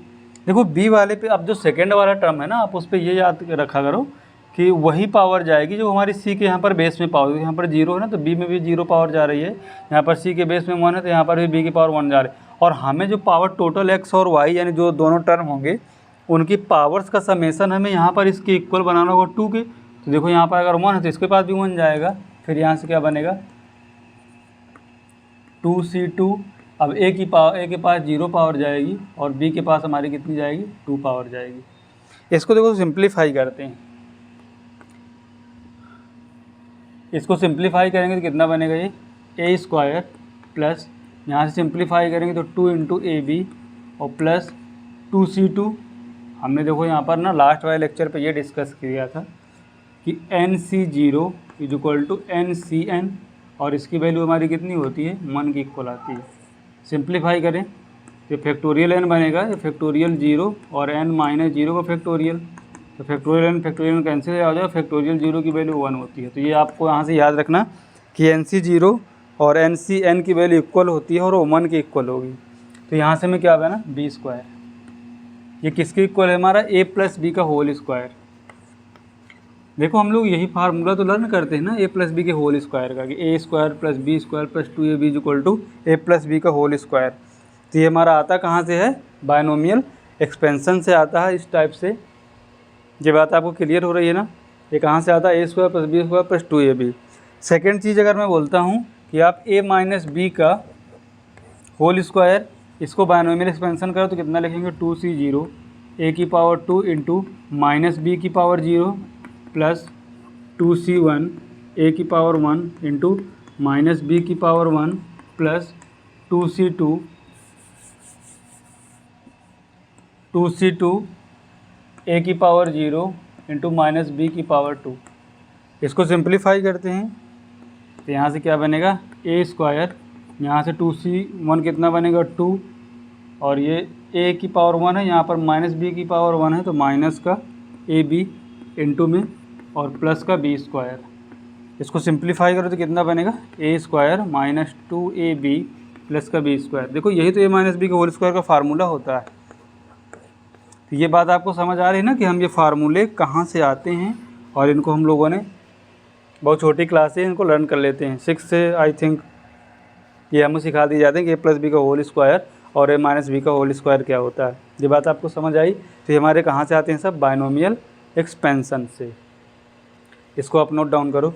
Speaker 1: देखो b वाले पे अब जो सेकेंड वाला टर्म है ना, आप उस पर ये याद रखा करो कि वही पावर जाएगी जो हमारी c के यहाँ पर बेस में पावर, यहाँ पर 0 है ना, तो b में भी 0 पावर जा रही है, यहाँ पर c के बेस में 1 है तो यहाँ पर भी b की पावर 1 जा रही है। और हमें जो पावर टोटल x और y यानी जो दोनों टर्म होंगे उनकी पावर्स का समेसन हमें यहाँ पर इसके इक्वल बनाना होगा 2 के। तो देखो यहाँ पर अगर 1 है तो इसके पास भी 1 जाएगा, फिर यहाँ से क्या बनेगा 2c2। अब a के पास 0 पावर जाएगी और b के पास हमारी कितनी जाएगी 2 पावर जाएगी। इसको देखो सिंप्लीफाई करते हैं, इसको सिंप्लीफाई करेंगे तो कितना बनेगा ये a स्क्वायर प्लस यहाँ से सिंप्लीफाई करेंगे तो 2 इंटू ए बी और प्लस 2c2। हमने देखो यहाँ पर ना लास्ट वाले लेक्चर पे ये डिस्कस किया था कि NC0 is equal to NCN और इसकी वैल्यू हमारी कितनी होती है 1 की इक्वल आती है। सिंप्लीफाई करें तो फैक्टोरियल n बनेगा, ये फैक्टोरियल 0 और n माइनस 0 का फैक्टोरियल, तो फैक्टोरियल कैंसिल हो जाएगा, फैक्टोरियल 0 की वैल्यू 1 होती है। तो ये आपको यहाँ से याद रखना कि NC0 और NCN की वैल्यू इक्वल होती है और वो 1 की इक्वल होगी। तो यहाँ से मैं क्या बना b स्क्वायर, ये किसके इक्वल है हमारा a प्लस बी का होल स्क्वायर। देखो हम लोग यही फार्मूला तो लर्न करते हैं ना a प्लस बी के होल स्क्वायर का, कि a square plus B square plus 2ab equal to a plus B का होल स्क्वायर। तो ये हमारा आता कहाँ से है, बायनोमियल एक्सपेंसन से आता है। इस टाइप से ये बात आपको क्लियर हो रही है ना, ये कहाँ से आता है a square plus B square plus 2ab। Second चीज़ अगर मैं बोलता हूँ कि आप a माइनस बी का होल स्क्वायर, इसको बायनोमियल एक्सपेंसन करो तो कितना लिखेंगे 2c0 a की पावर 2 इंटू माइनस बी की पावर 0 प्लस 2c1 a की पावर 1 इंटू माइनस बी की पावर 1 प्लस 2c2 a की पावर 0 इंटू माइनस बी की पावर 2। इसको सिंप्लीफाई करते हैं तो यहाँ से क्या बनेगा a स्क्वायर, यहाँ से 2c1 कितना बनेगा 2 और ये a की पावर 1 है, यहाँ पर माइनस बी की पावर 1 है तो माइनस का ab इंटू में और प्लस का b स्क्वायर। इसको सिंप्लीफाई करो तो कितना बनेगा a square minus 2ab plus का b स्क्वायर। देखो यही तो a माइनस बी के होल स्क्वायर का फार्मूला होता है। तो ये बात आपको समझ आ रही है ना कि हम ये फार्मूले कहाँ से आते हैं, और इनको हम लोगों ने बहुत छोटी क्लास से इनको लर्न कर लेते हैं, 6 से आई थिंक ये हमें सिखा दिए जाते हैं कि a प्लस बी का होल स्क्वायर और a माइनस बी का होल स्क्वायर क्या होता है। ये बात आपको समझ आई। तो ये हमारे कहाँ से आते हैं सब, बायनोमियल एक्सपेंसन से। इसको आप नोट डाउन करो।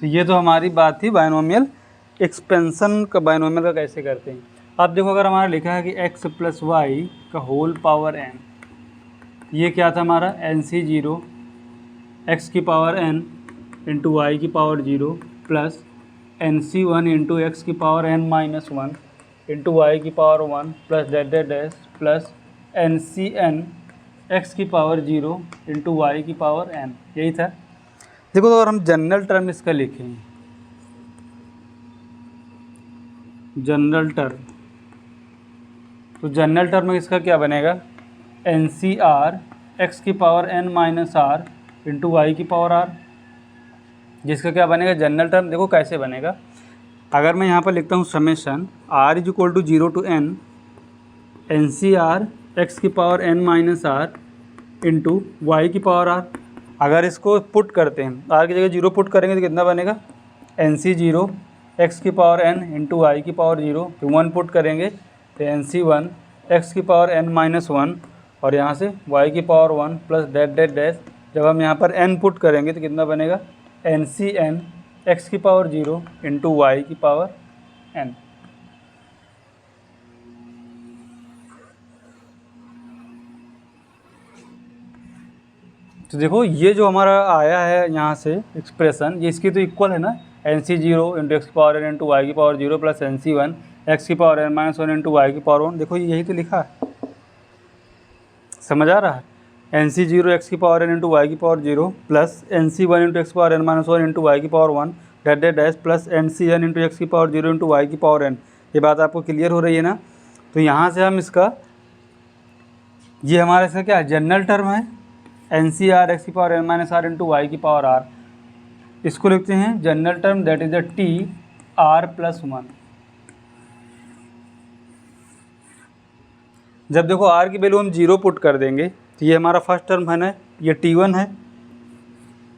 Speaker 1: तो ये तो हमारी बात थी बायनोमियल एक्सपेंसन का, बायनोमियल का कैसे करते हैं। अब देखो अगर हमारा लिखा है कि x प्लस वाई का होल पावर n, ये क्या था हमारा NC0 x की पावर n इंटू वाई की power 0 plus NC1 into x की power n minus 1 into Y की power 1 plus dash plus NCN x की पावर 0 इंटू वाई की पावर n, यही था। देखो तो अगर हम जनरल टर्म इसका लिखें, जनरल टर्म, तो जनरल टर्म में इसका क्या बनेगा NCR x की power n minus r into Y की पावर r, जिसका क्या बनेगा जनरल टर्म। देखो कैसे बनेगा, अगर मैं यहाँ पर लिखता हूँ summation r is equal to 0 to n NCR x की power n minus r into Y की पावर r। अगर इसको पुट करते हैं, r की जगह 0 पुट करेंगे तो कितना बनेगा NC0 x की पावर n इंटू वाई की पावर 0, तो 1 पुट करेंगे तो NC1 x की पावर n माइनस 1 और यहाँ से y की power 1 plus dash dash dash, जब हम यहाँ पर n पुट करेंगे तो कितना बनेगा, NCn x की पावर 0 इंटू वाई की पावर n। तो देखो ये जो हमारा आया है यहाँ से एक्सप्रेशन, ये इसकी तो इक्वल है ना, NC0 इंटू एक्स की पावर n इंटू वाई की पावर 0 प्लस NC1 एक्स की power n minus 1 into Y की पावर 1। देखो यही तो लिखा है, समझ आ रहा है। NC0 एक्स की पावर n इंटू वाई की power 0 plus NC1 into x की power n minus 1 into Y की power 1 dash dash dash plus NCn into x की पावर 0 इंटू वाई की पावर n। ये बात आपको क्लियर हो रही है ना। तो यहाँ से हम इसका, ये हमारे से क्या जनरल टर्म है, NCr एक्स की power n minus r into Y की पावर r, इसको लिखते हैं general term, that is the T r plus 1। जब देखो r की वैल्यू हम 0 पुट कर देंगे तो ये हमारा फर्स्ट टर्म है ना, ये T1 है,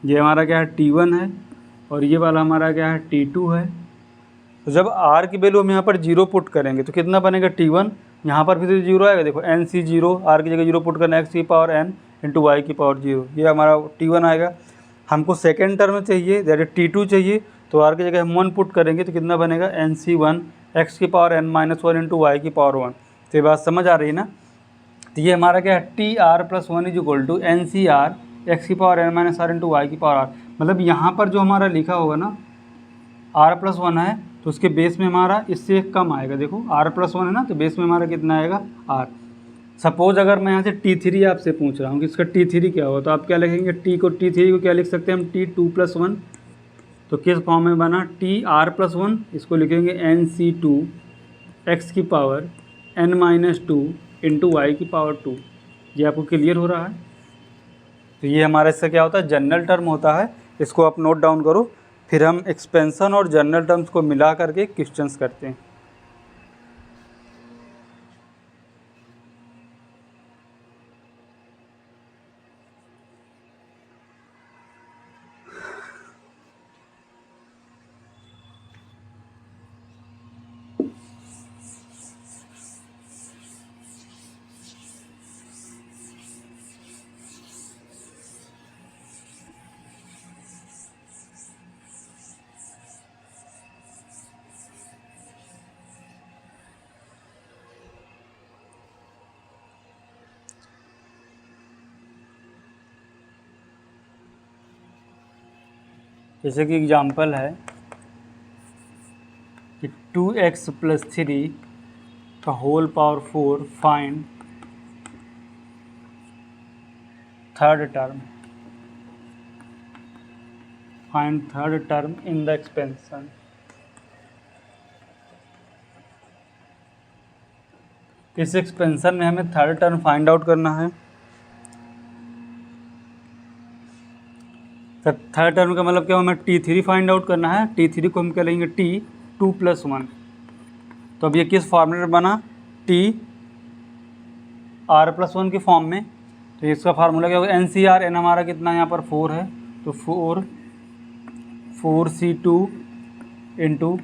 Speaker 1: ये हमारा क्या है T1 है, और ये वाला हमारा क्या है T2 है। तो जब r की वैल्यू हम यहाँ पर 0 पुट करेंगे तो कितना बनेगा T1, यहाँ पर फिर 0 आएगा। देखो NC0 r की जगह 0 पुट करना, एक्स की पावर n इंटू वाई की पावर 0, ये हमारा T1 आएगा। हमको सेकेंड टर्म चाहिए, दैट इज T2 चाहिए, तो r की जगह हम 1 पुट करेंगे तो कितना बनेगा, NC1 एक्स की power n minus 1 into Y की पावर 1। तो ये बात समझ आ रही है ना। तो ये हमारा क्या है, TR plus 1 is equal to NCR x की power n minus r into Y की पावर r। मतलब यहाँ पर जो हमारा लिखा होगा ना r प्लस 1 है, तो उसके बेस में हमारा इससे एक कम आएगा। देखो r प्लस 1 है ना, तो बेस में हमारा कितना आएगा r। सपोज अगर मैं यहाँ से T3 आपसे पूछ रहा हूँ कि इसका T3 क्या होगा, तो आप क्या लिखेंगे, T3 को क्या लिख सकते हैं हम, T2 प्लस 1। तो किस फॉर्म में बना, TR प्लस 1, इसको लिखेंगे NC2 एक्स की power n minus 2 into Y की पावर 2। ये आपको क्लियर हो रहा है। तो ये हमारा इससे क्या होता है, जनरल टर्म होता है। इसको आप नोट डाउन करो, फिर हम एक्सपेंशन और जनरल टर्म्स को मिला करके क्वेश्चंस करते हैं। जैसे कि एग्जांपल है कि 2x प्लस 3 का whole power 4 find third term in the expansion. इस एक्सपेंशन में हमें थर्ड टर्म फाइंड आउट करना है। तो थर्ड टर्म का मतलब क्या, हमें T3 फाइंड आउट करना है। T3 को हम क्या लेंगे, T2 प्लस 1। तो अब ये किस फॉर्मूले में बना, TR प्लस 1 के फॉर्म में। तो इसका फार्मूला क्या होगा, NCR, n हमारा कितना यहाँ पर 4 है, तो 4C2 इंटू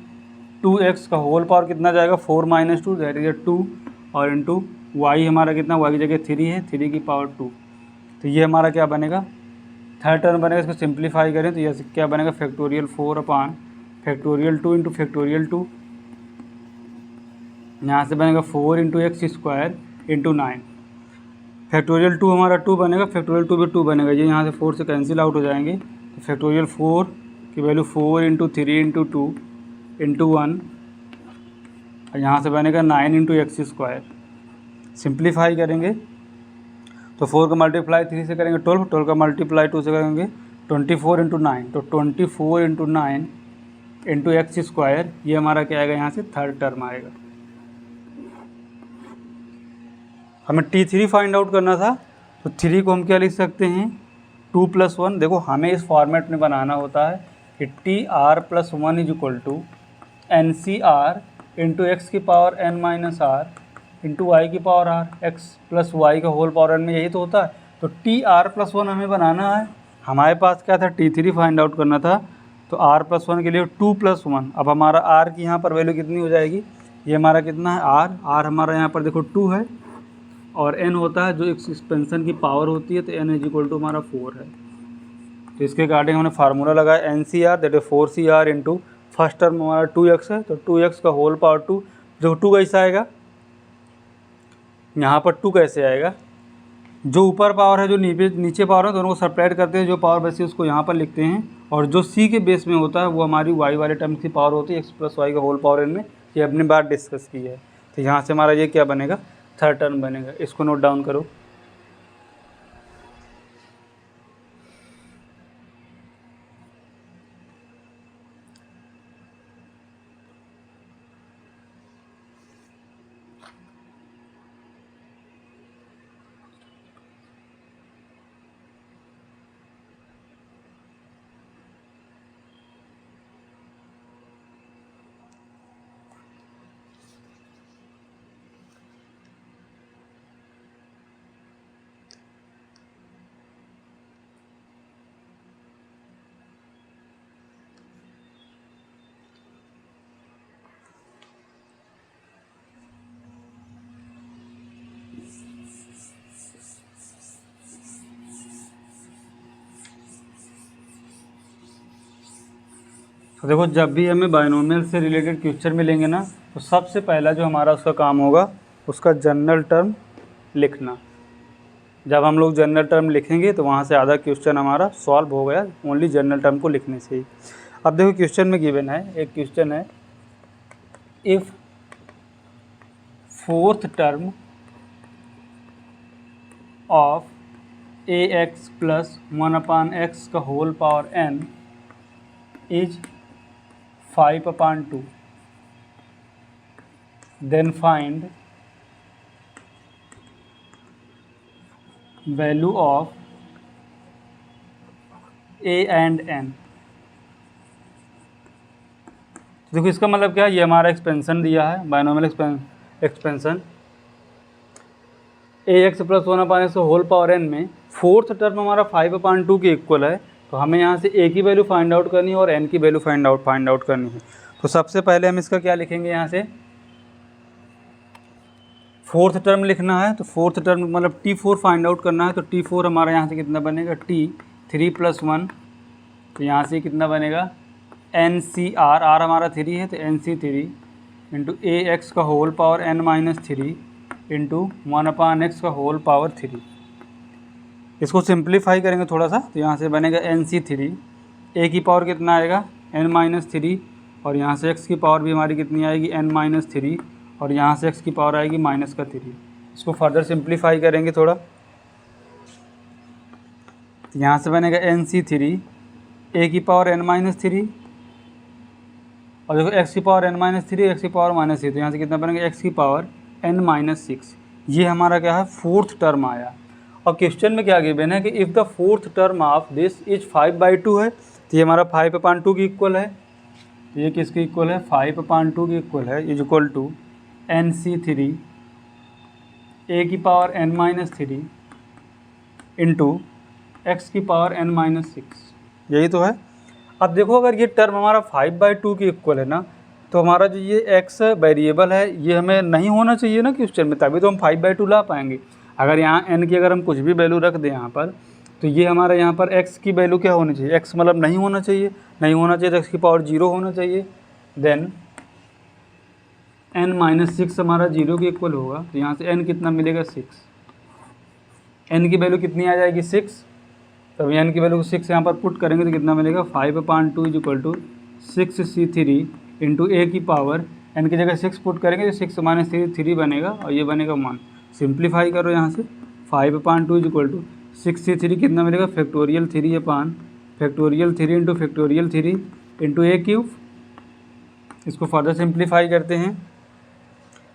Speaker 1: 2x का होल पावर कितना जाएगा, 4 माइनस 2 दैट इज 2, और इंटू y हमारा कितना, y की जगह 3 है, 3 की पावर 2। तो ये हमारा क्या बनेगा, थर्ड टर्म बनेगा। इसको सिंप्लीफाई करें तो ये क्या बनेगा, फैक्टोरियल 4 अपान फैक्टोरियल 2 इंटू फैक्टोरियल 2, यहाँ से बनेगा 4 into X square into 9। Factorial 2 हमारा 2 बनेगा, फैक्टोरियल 2 भी 2 बनेगा, ये यहाँ से 4 से कैंसिल आउट हो जाएंगे। तो फैक्टोरियल 4 की वैल्यू 4 इंटू 3 इंटू 2 इंटू 1, और यहाँ से बनेगा 9 इंटू एक्स स्क्वायर। सिंप्लीफाई करेंगे तो 4 का मल्टीप्लाई 3 से करेंगे 12, 12 का मल्टीप्लाई 2 से करेंगे 24 इंटू 9, तो 24 इंटू 9 इंटू एक्स स्क्वायर, ये हमारा क्या आएगा, यहाँ से थर्ड टर्म आएगा। हमें T3 फाइंड आउट करना था, तो 3 को हम क्या लिख सकते हैं, 2 प्लस 1। देखो हमें इस फॉर्मेट में बनाना होता है कि TR plus 1 is equal to NCR into x की power n minus r into Y की power r, x plus Y का होल पावर n में यही तो होता है। तो TR प्लस 1 हमें बनाना है। हमारे पास क्या था, T3 फाइंड आउट करना था, तो R प्लस 1 के लिए 2 प्लस 1। अब हमारा R की यहाँ पर वैल्यू कितनी हो जाएगी, ये हमारा कितना है R हमारा यहाँ पर देखो 2 है, और n होता है जो एक्सपेंशन की पावर होती है, तो n इज इक्वल टू हमारा 4 है। तो इसके अकॉर्डिंग हमने फार्मूला लगाया NCR that is 4CR into first term हमारा 2x है, तो 2x का होल पावर 2, जो 2 कैसा आएगा, यहाँ पर 2 कैसे आएगा, जो ऊपर पावर है जो नीचे पावर है दोनों को सेपरेट करते हैं, जो पावर बची उसको यहाँ पर लिखते हैं, और जो c के बेस में होता है वो हमारी y वाले टर्म की पावर होती है, x प्लस वाई का होल पावर n में, ये अपनी बात डिस्कस की है। तो यहाँ से हमारा ये क्या बनेगा, थर्ड टर्म बनेगा। इसको नोट डाउन करो। तो देखो, जब भी हमें बाइनोमियल से रिलेटेड क्वेश्चन मिलेंगे ना, तो सबसे पहला जो हमारा उसका काम होगा उसका जनरल टर्म लिखना। जब हम लोग जनरल टर्म लिखेंगे तो वहाँ से आधा क्वेश्चन हमारा सॉल्व हो गया, ओनली जनरल टर्म को लिखने से ही। अब देखो क्वेश्चन में गिवन है, एक क्वेश्चन है, if fourth term of ax plus 1/x का whole power n is 5/2, then find value of a and n। देखो इसका मतलब क्या है, ये हमारा एक्सपेंशन दिया है, binomial expansion ax plus 1/x का होल पावर n में फोर्थ टर्म हमारा 5/2 के इक्वल है। तो हमें यहाँ से a की वैल्यू फाइंड आउट करनी है और n की वैल्यू फाइंड आउट करनी है। तो सबसे पहले हम इसका क्या लिखेंगे, यहाँ से फोर्थ टर्म लिखना है, तो फोर्थ टर्म मतलब T4 फाइंड आउट करना है। तो T4 हमारा यहाँ से कितना बनेगा, T3 + 1, तो यहाँ से कितना बनेगा NCR, R हमारा 3 है तो NC3 इंटू AX का whole power n-3 into 1/x का होल पावर 3। इसको सिंप्लीफाई करेंगे थोड़ा सा, तो यहाँ से बनेगा NC3, a की पावर कितना आएगा n-3, और यहाँ से x की पावर भी हमारी कितनी आएगी n-3, और यहाँ से x की पावर आएगी -3। इसको फर्दर सिंप्लीफाई करेंगे थोड़ा, तो यहाँ से बनेगा NC3 a की पावर n-3, और देखो x की पावर n-3, x की पावर -3, तो यहाँ से कितना बनेगा x की पावर n-6। ये हमारा क्या है, फोर्थ टर्म आया। और क्वेश्चन में क्या गिवन है कि if the fourth term of this is 5/2 है, तो ये हमारा 5/2 की इक्वल है। तो ये किसके इक्वल है, 5/2 की इक्वल है, is equal to NC3 a की पावर n-3 इंटू x की पावर n-6, यही तो है। अब देखो, अगर ये टर्म हमारा 5/2 की इक्वल है ना, तो हमारा जो ये x वेरिएबल है ये हमें नहीं होना चाहिए ना क्वेश्चन में, तभी तो हम 5/2 ला पाएंगे। अगर यहाँ n की अगर हम कुछ भी वैल्यू रख दें यहाँ पर, तो ये हमारा यहाँ पर x की वैल्यू क्या होनी चाहिए, x मतलब नहीं होना चाहिए, तो x की पावर 0 होना चाहिए। देन n-6 हमारा 0 के इक्वल होगा, तो यहाँ से n कितना मिलेगा 6, n की वैल्यू कितनी आ जाएगी 6, तब n की वैल्यू को 6 यहाँ पर पुट करेंगे तो कितना मिलेगा 5/2 is equal to 6c3 into a की पावर, n की जगह 6 पुट करेंगे तो 6 - 3 बनेगा, और ये बनेगा 1। सिंप्लीफाई करो यहाँ से, 5/2 इज इक्वल टू 6c3 कितना मिलेगा factorial 3 into factorial 3 into a³। इसको फर्दर सिंप्लीफाई करते हैं,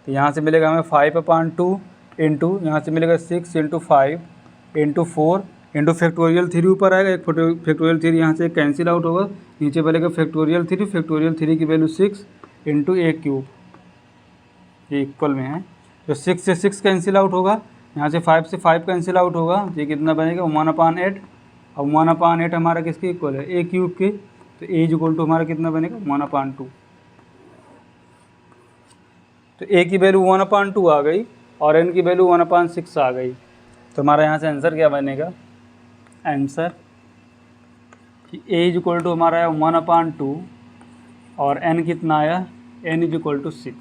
Speaker 1: तो यहाँ से मिलेगा हमें 5/2 इंटू यहाँ से मिलेगा 6 इंटू 5 इंटू 4 इंटू फैक्टोरियल 3 ऊपर आएगा, एक फैक्टोरियल 3 यहाँ से कैंसिल आउट होगा, नीचे बनेगा फैक्टोरियल 3 की वैल्यू 6 इंटू a³, ये इक्वल में है। तो 6 से 6 कैंसिल आउट होगा, यहाँ से 5 से 5 कैंसिल आउट होगा, तो ये कितना बनेगा 1/8, और 1/8 हमारा किसके इक्वल है a³ के, तो a इज इक्वल टू हमारा कितना बनेगा 1/2। तो a की वैल्यू 1/2 आ गई, और n की वैल्यू 1/6 आ गई। तो हमारा यहाँ से आंसर क्या बनेगा, आंसर कि a इज इक्वल टू हमारा है 1/2 और n कितना आया, n is equal to 6।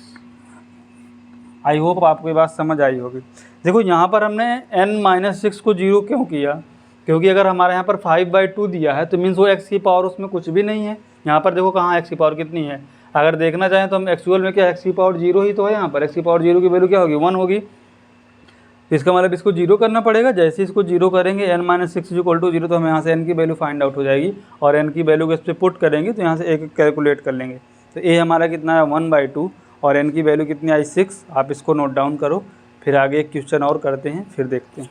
Speaker 1: I hope आपको ये बात समझ आई होगी। देखो यहाँ पर हमने n-6 को 0 क्यों किया, क्योंकि अगर हमारे यहाँ पर 5/2 दिया है तो मीन्स वो x की पावर उसमें कुछ भी नहीं है। यहाँ पर देखो कहाँ x की पावर कितनी है, अगर देखना चाहें तो हम एक्चुअल में क्या x की पावर 0 ही तो है। यहाँ पर x की पावर 0 की वैल्यू क्या होगी, 1 होगी। तो इसका मतलब इसको 0 करना पड़ेगा। जैसे इसको 0 करेंगे n-6 इक्वल टू 0, तो हमें यहाँ से n की वैल्यू फाइंड आउट हो जाएगी और n की वैल्यू को इस पर पुट करेंगे तो यहाँ से एक कैलकुलेट कर लेंगे। तो a हमारा कितना है 1/2 और n की वैल्यू कितनी आई 6। आप इसको नोट डाउन करो, फिर आगे एक क्वेश्चन और करते हैं, फिर देखते हैं।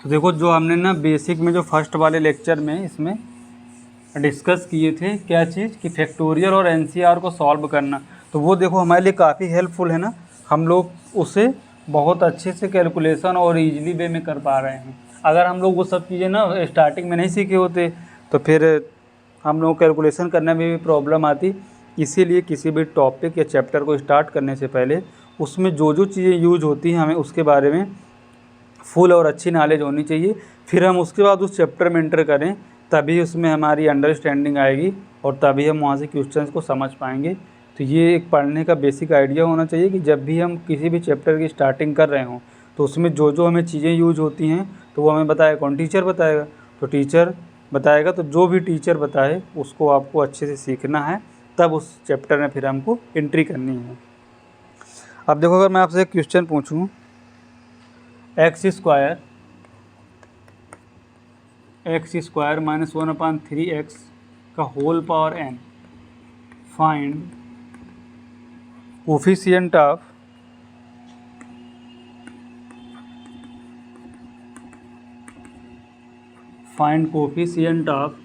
Speaker 1: तो देखो जो हमने ना बेसिक में जो फर्स्ट वाले लेक्चर में इसमें डिस्कस किए थे क्या चीज़ कि फैक्टोरियल और एनसीआर को सॉल्व करना, तो वो देखो हमारे लिए काफ़ी हेल्पफुल है ना। हम लोग उसे बहुत अच्छे से कैलकुलेशन और इजीली वे में कर पा रहे हैं। अगर हम लोग वो सब चीज़ें ना स्टार्टिंग में नहीं सीखे होते तो फिर हम लोग कैलकुलेशन करने में भी प्रॉब्लम आती। इसीलिए किसी भी टॉपिक या चैप्टर को स्टार्ट करने से पहले उसमें जो जो चीज़ें यूज होती हैं हमें उसके बारे में फुल और अच्छी नॉलेज होनी चाहिए। फिर हम उसके बाद उस चैप्टर में एंटर करें, तभी उसमें हमारी अंडरस्टैंडिंग आएगी और तभी हम वहाँ से क्वेश्चंस को समझ पाएंगे। तो ये एक पढ़ने का बेसिक आइडिया होना चाहिए कि जब भी हम किसी भी चैप्टर की स्टार्टिंग कर रहे हों तो उसमें जो जो हमें चीज़ें यूज होती हैं तो वो हमें बताएगा कौन, टीचर बताएगा। तो टीचर बताएगा तो जो भी टीचर बताए उसको आपको अच्छे से सीखना है, तब उस चैप्टर में फिर हमको एंट्री करनी है। अब देखो अगर मैं आपसे एक क्वेश्चन पूछूँ, एक्स स्क्वायर माइनस 1/3x का whole power n, find coefficient of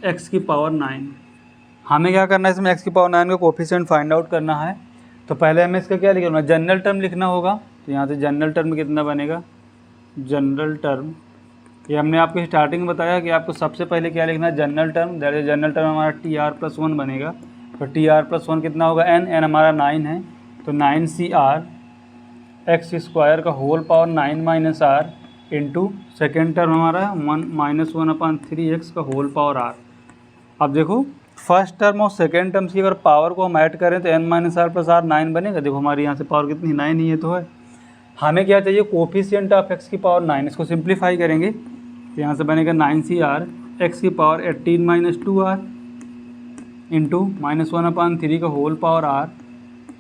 Speaker 1: x की पावर 9। हमें क्या करना है इसमें x की पावर 9 का कोफिशिएंट फाइंड आउट करना है। तो पहले हमें इसका क्या लिखना है, जनरल टर्म लिखना होगा। तो यहाँ से जनरल टर्म कितना बनेगा, जनरल टर्म, ये हमने आपको स्टार्टिंग में बताया कि आपको सबसे पहले क्या लिखना है, general term. That is general term हमारा TR+1 बनेगा। तो TR+1 कितना होगा, n हमारा 9 है, तो 9CR एक्स स्क्वायर का whole power 9 minus r into second term हमारा 1-1/3x का होल पावर r। अब देखो फर्स्ट टर्म और सेकेंड टर्म्स की अगर पावर को हम ऐड करें तो n-r+r 9 बनेगा। देखो हमारी यहाँ से पावर कितनी, 9 ही है तो है। हमें क्या चाहिए, कोफिशिएंट ऑफ x की पावर 9। इसको सिंप्लीफाई करेंगे तो यहाँ से बनेगा 9CR x की पावर 18 - 2r इंटू -1/3 का whole power r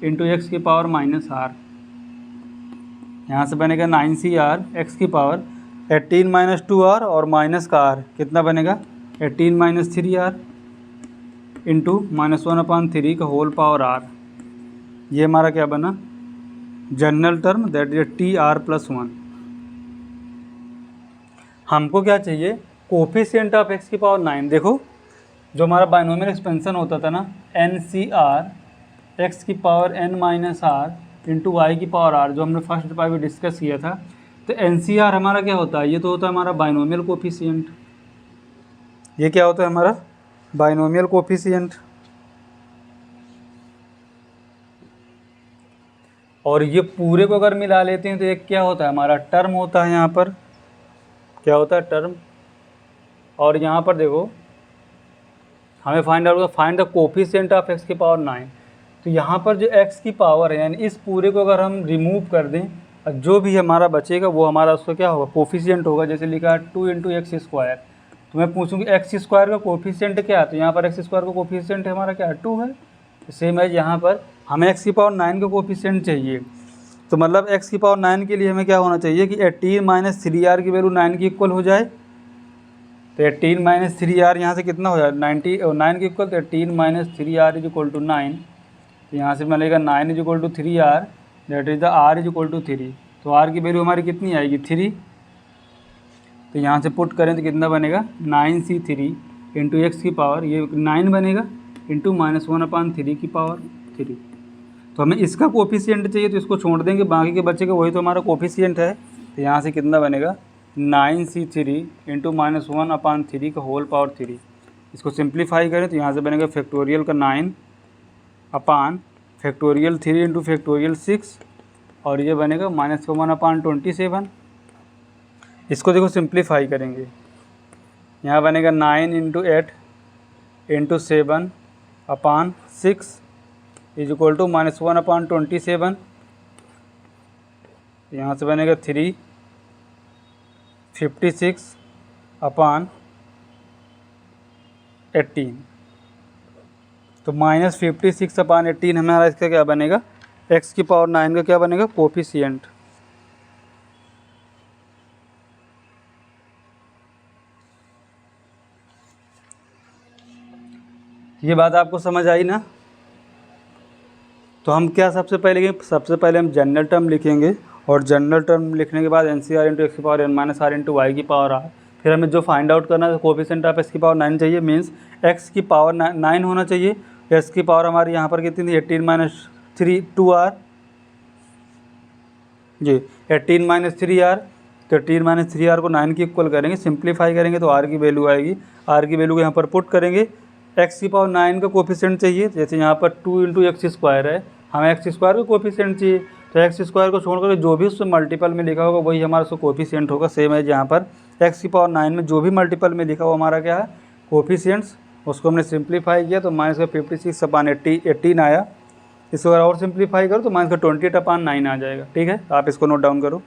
Speaker 1: into x की पावर -r। यहाँ से बनेगा 9CR x की पावर 18 - 2r और माइनस का r कितना बनेगा 18 - 3r इंटू -1/3 का होल पावर r। ये हमारा क्या बना, general term, that is TR+1। हमको क्या चाहिए, कोफिशिएंट ऑफ x की पावर 9। देखो जो हमारा बाइनोमियल एक्सपेंशन होता था ना, NCR x की power n - r into Y की पावर r, जो हमने फर्स्ट पार्ट में डिस्कस किया था। तो NCR हमारा क्या होता है, ये तो होता है हमारा बाइनोमियल कोफिशिएंट। ये क्या होता है हमारा बाइनोमियल कोफिशिएंट। और ये पूरे को अगर मिला लेते हैं तो एक क्या होता है हमारा टर्म होता है, यहाँ पर क्या होता है टर्म। और यहाँ पर देखो हमें find out, find the coefficient of x की पावर 9। तो यहाँ पर जो x की पावर है यानी इस पूरे को अगर हम रिमूव कर दें, जो भी हमारा बचेगा वो हमारा उसका क्या होगा, कोफिशिएंट होगा। जैसे लिखा है 2 × x स्क्वायर, तो मैं पूछूँगी x स्क्वायर का कोफिशिएंट क्या है, तो यहाँ पर x स्क्वायर का कोफिशिएंट हमारा क्या है 2 है। सेम है यहाँ पर हमें x की पावर 9 का कोफिशिएंट चाहिए, तो मतलब x की पावर 9 के लिए हमें क्या होना चाहिए कि 18 माइनस 3r की वैल्यू 9 की इक्वल हो जाए। तो 18 माइनस 3r यहाँ से कितना हो जाए 90 और 9 के इक्वल, तो 18 minus 3r is equal to 9। तो यहाँ से मिलेगा 9 is equal to 3r, that is the r is equal to 3। तो r की वैल्यू हमारी कितनी आएगी 3। तो यहाँ से पुट करें तो कितना बनेगा 9c3 इंटू एक्स की पावर ये 9 बनेगा इंटू -1/3 की पावर 3। तो हमें इसका कोफिशिएंट चाहिए तो इसको छोड़ देंगे, बाकी के बच्चे का वही तो हमारा कोफिशिएंट है। तो यहाँ से कितना बनेगा 9c3 इंटू -1/3 का होल पावर 3। इसको सिंप्लीफाई करें तो यहाँ से बनेगा फैक्टोरियल का 9 अपान फैक्टोरियल 3 इंटू फैक्टोरियल 6 और ये बनेगा -1/27। इसको देखो सिंप्लीफाई करेंगे, यहाँ बनेगा 9 into 8 into 7 upon 6 is equal to -1/27। यहाँ से बनेगा 3 56 अपान 18। तो -56 अपान 18 हमारा इसका क्या बनेगा x की पावर 9 का क्या बनेगा कोफिशिएंट। ये बात आपको समझ आई ना। तो हम क्या सबसे पहले हम जनरल टर्म लिखेंगे और जनरल टर्म लिखने के बाद NCR इंटू एक्स की power n minus r into Y की पावर r। फिर हमें जो फाइंड आउट करना है कोफिशिएंट ऑफ x की पावर 9 चाहिए, मीन्स x की पावर 9 होना चाहिए। x की पावर हमारी यहाँ पर कितनी थी 18 माइनस 3 2r जी 18 माइनस 3r। तो 18 माइनस 3r को 9 की इक्वल करेंगे, सिंप्लीफाई करेंगे तो r की वैल्यू आएगी। r की वैल्यू को यहाँ पर पुट करेंगे। x की पावर 9 का कोफिशिएंट चाहिए, जैसे यहाँ पर 2 इंटू एक्स स्क्वायर है, हमें एक्स स्क्वायर का कोफिशिएंट चाहिए। तो एक्स स्क्वायर को छोड़कर जो भी उसमें मल्टीपल में लिखा होगा वही हमारा उसका कोफिशिएंट होगा। सेम है यहाँ पर एक्स की पावर 9 में जो भी मल्टीपल में लिखा हुआ हमारा क्या है कोफिशिएंट्स, उसको हमने सिंप्लीफाई किया तो -56 अपान 18 आया। इसको अगर और सिंप्लीफाई करो तो -28 अपान 9 आ जाएगा। ठीक है, आप इसको नोट डाउन करो।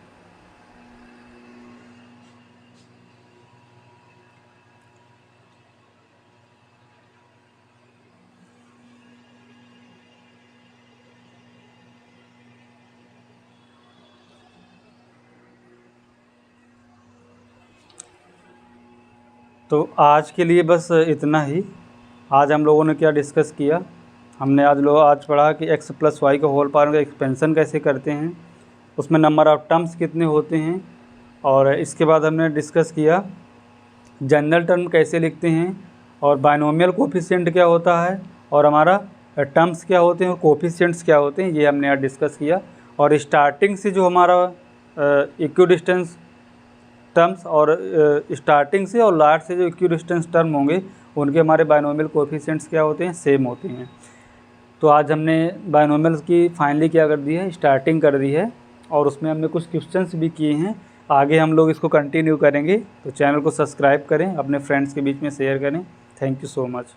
Speaker 1: तो आज के लिए बस इतना ही। आज हम लोगों ने क्या डिस्कस किया, हमने आज पढ़ा कि x प्लस वाई का होल पावर का एक्सपेंशन कैसे करते हैं, उसमें नंबर ऑफ टर्म्स कितने होते हैं, और इसके बाद हमने डिस्कस किया जनरल टर्म कैसे लिखते हैं, और बाइनोमियल कोफिशिएंट क्या होता है, और हमारा टर्म्स क्या होते हैं और कोफिशिएंट्स क्या होते हैं, ये हमने आज डिस्कस किया। और स्टार्टिंग से जो हमारा इक्विडिस्टेंस टर्म्स और स्टार्टिंग से और लास्ट से जो इक्विडिस्टेंस टर्म होंगे उनके हमारे बाइनोमियल कोफिशिएंट्स क्या होते हैं सेम होते हैं। तो आज हमने बाइनोमियल्स की फाइनली क्या कर दी है स्टार्टिंग कर दी है, और उसमें हमने कुछ क्वेश्चंस भी किए हैं। आगे हम लोग इसको कंटिन्यू करेंगे। तो चैनल को सब्सक्राइब करें, अपने फ्रेंड्स के बीच में शेयर करें। Thank you so much.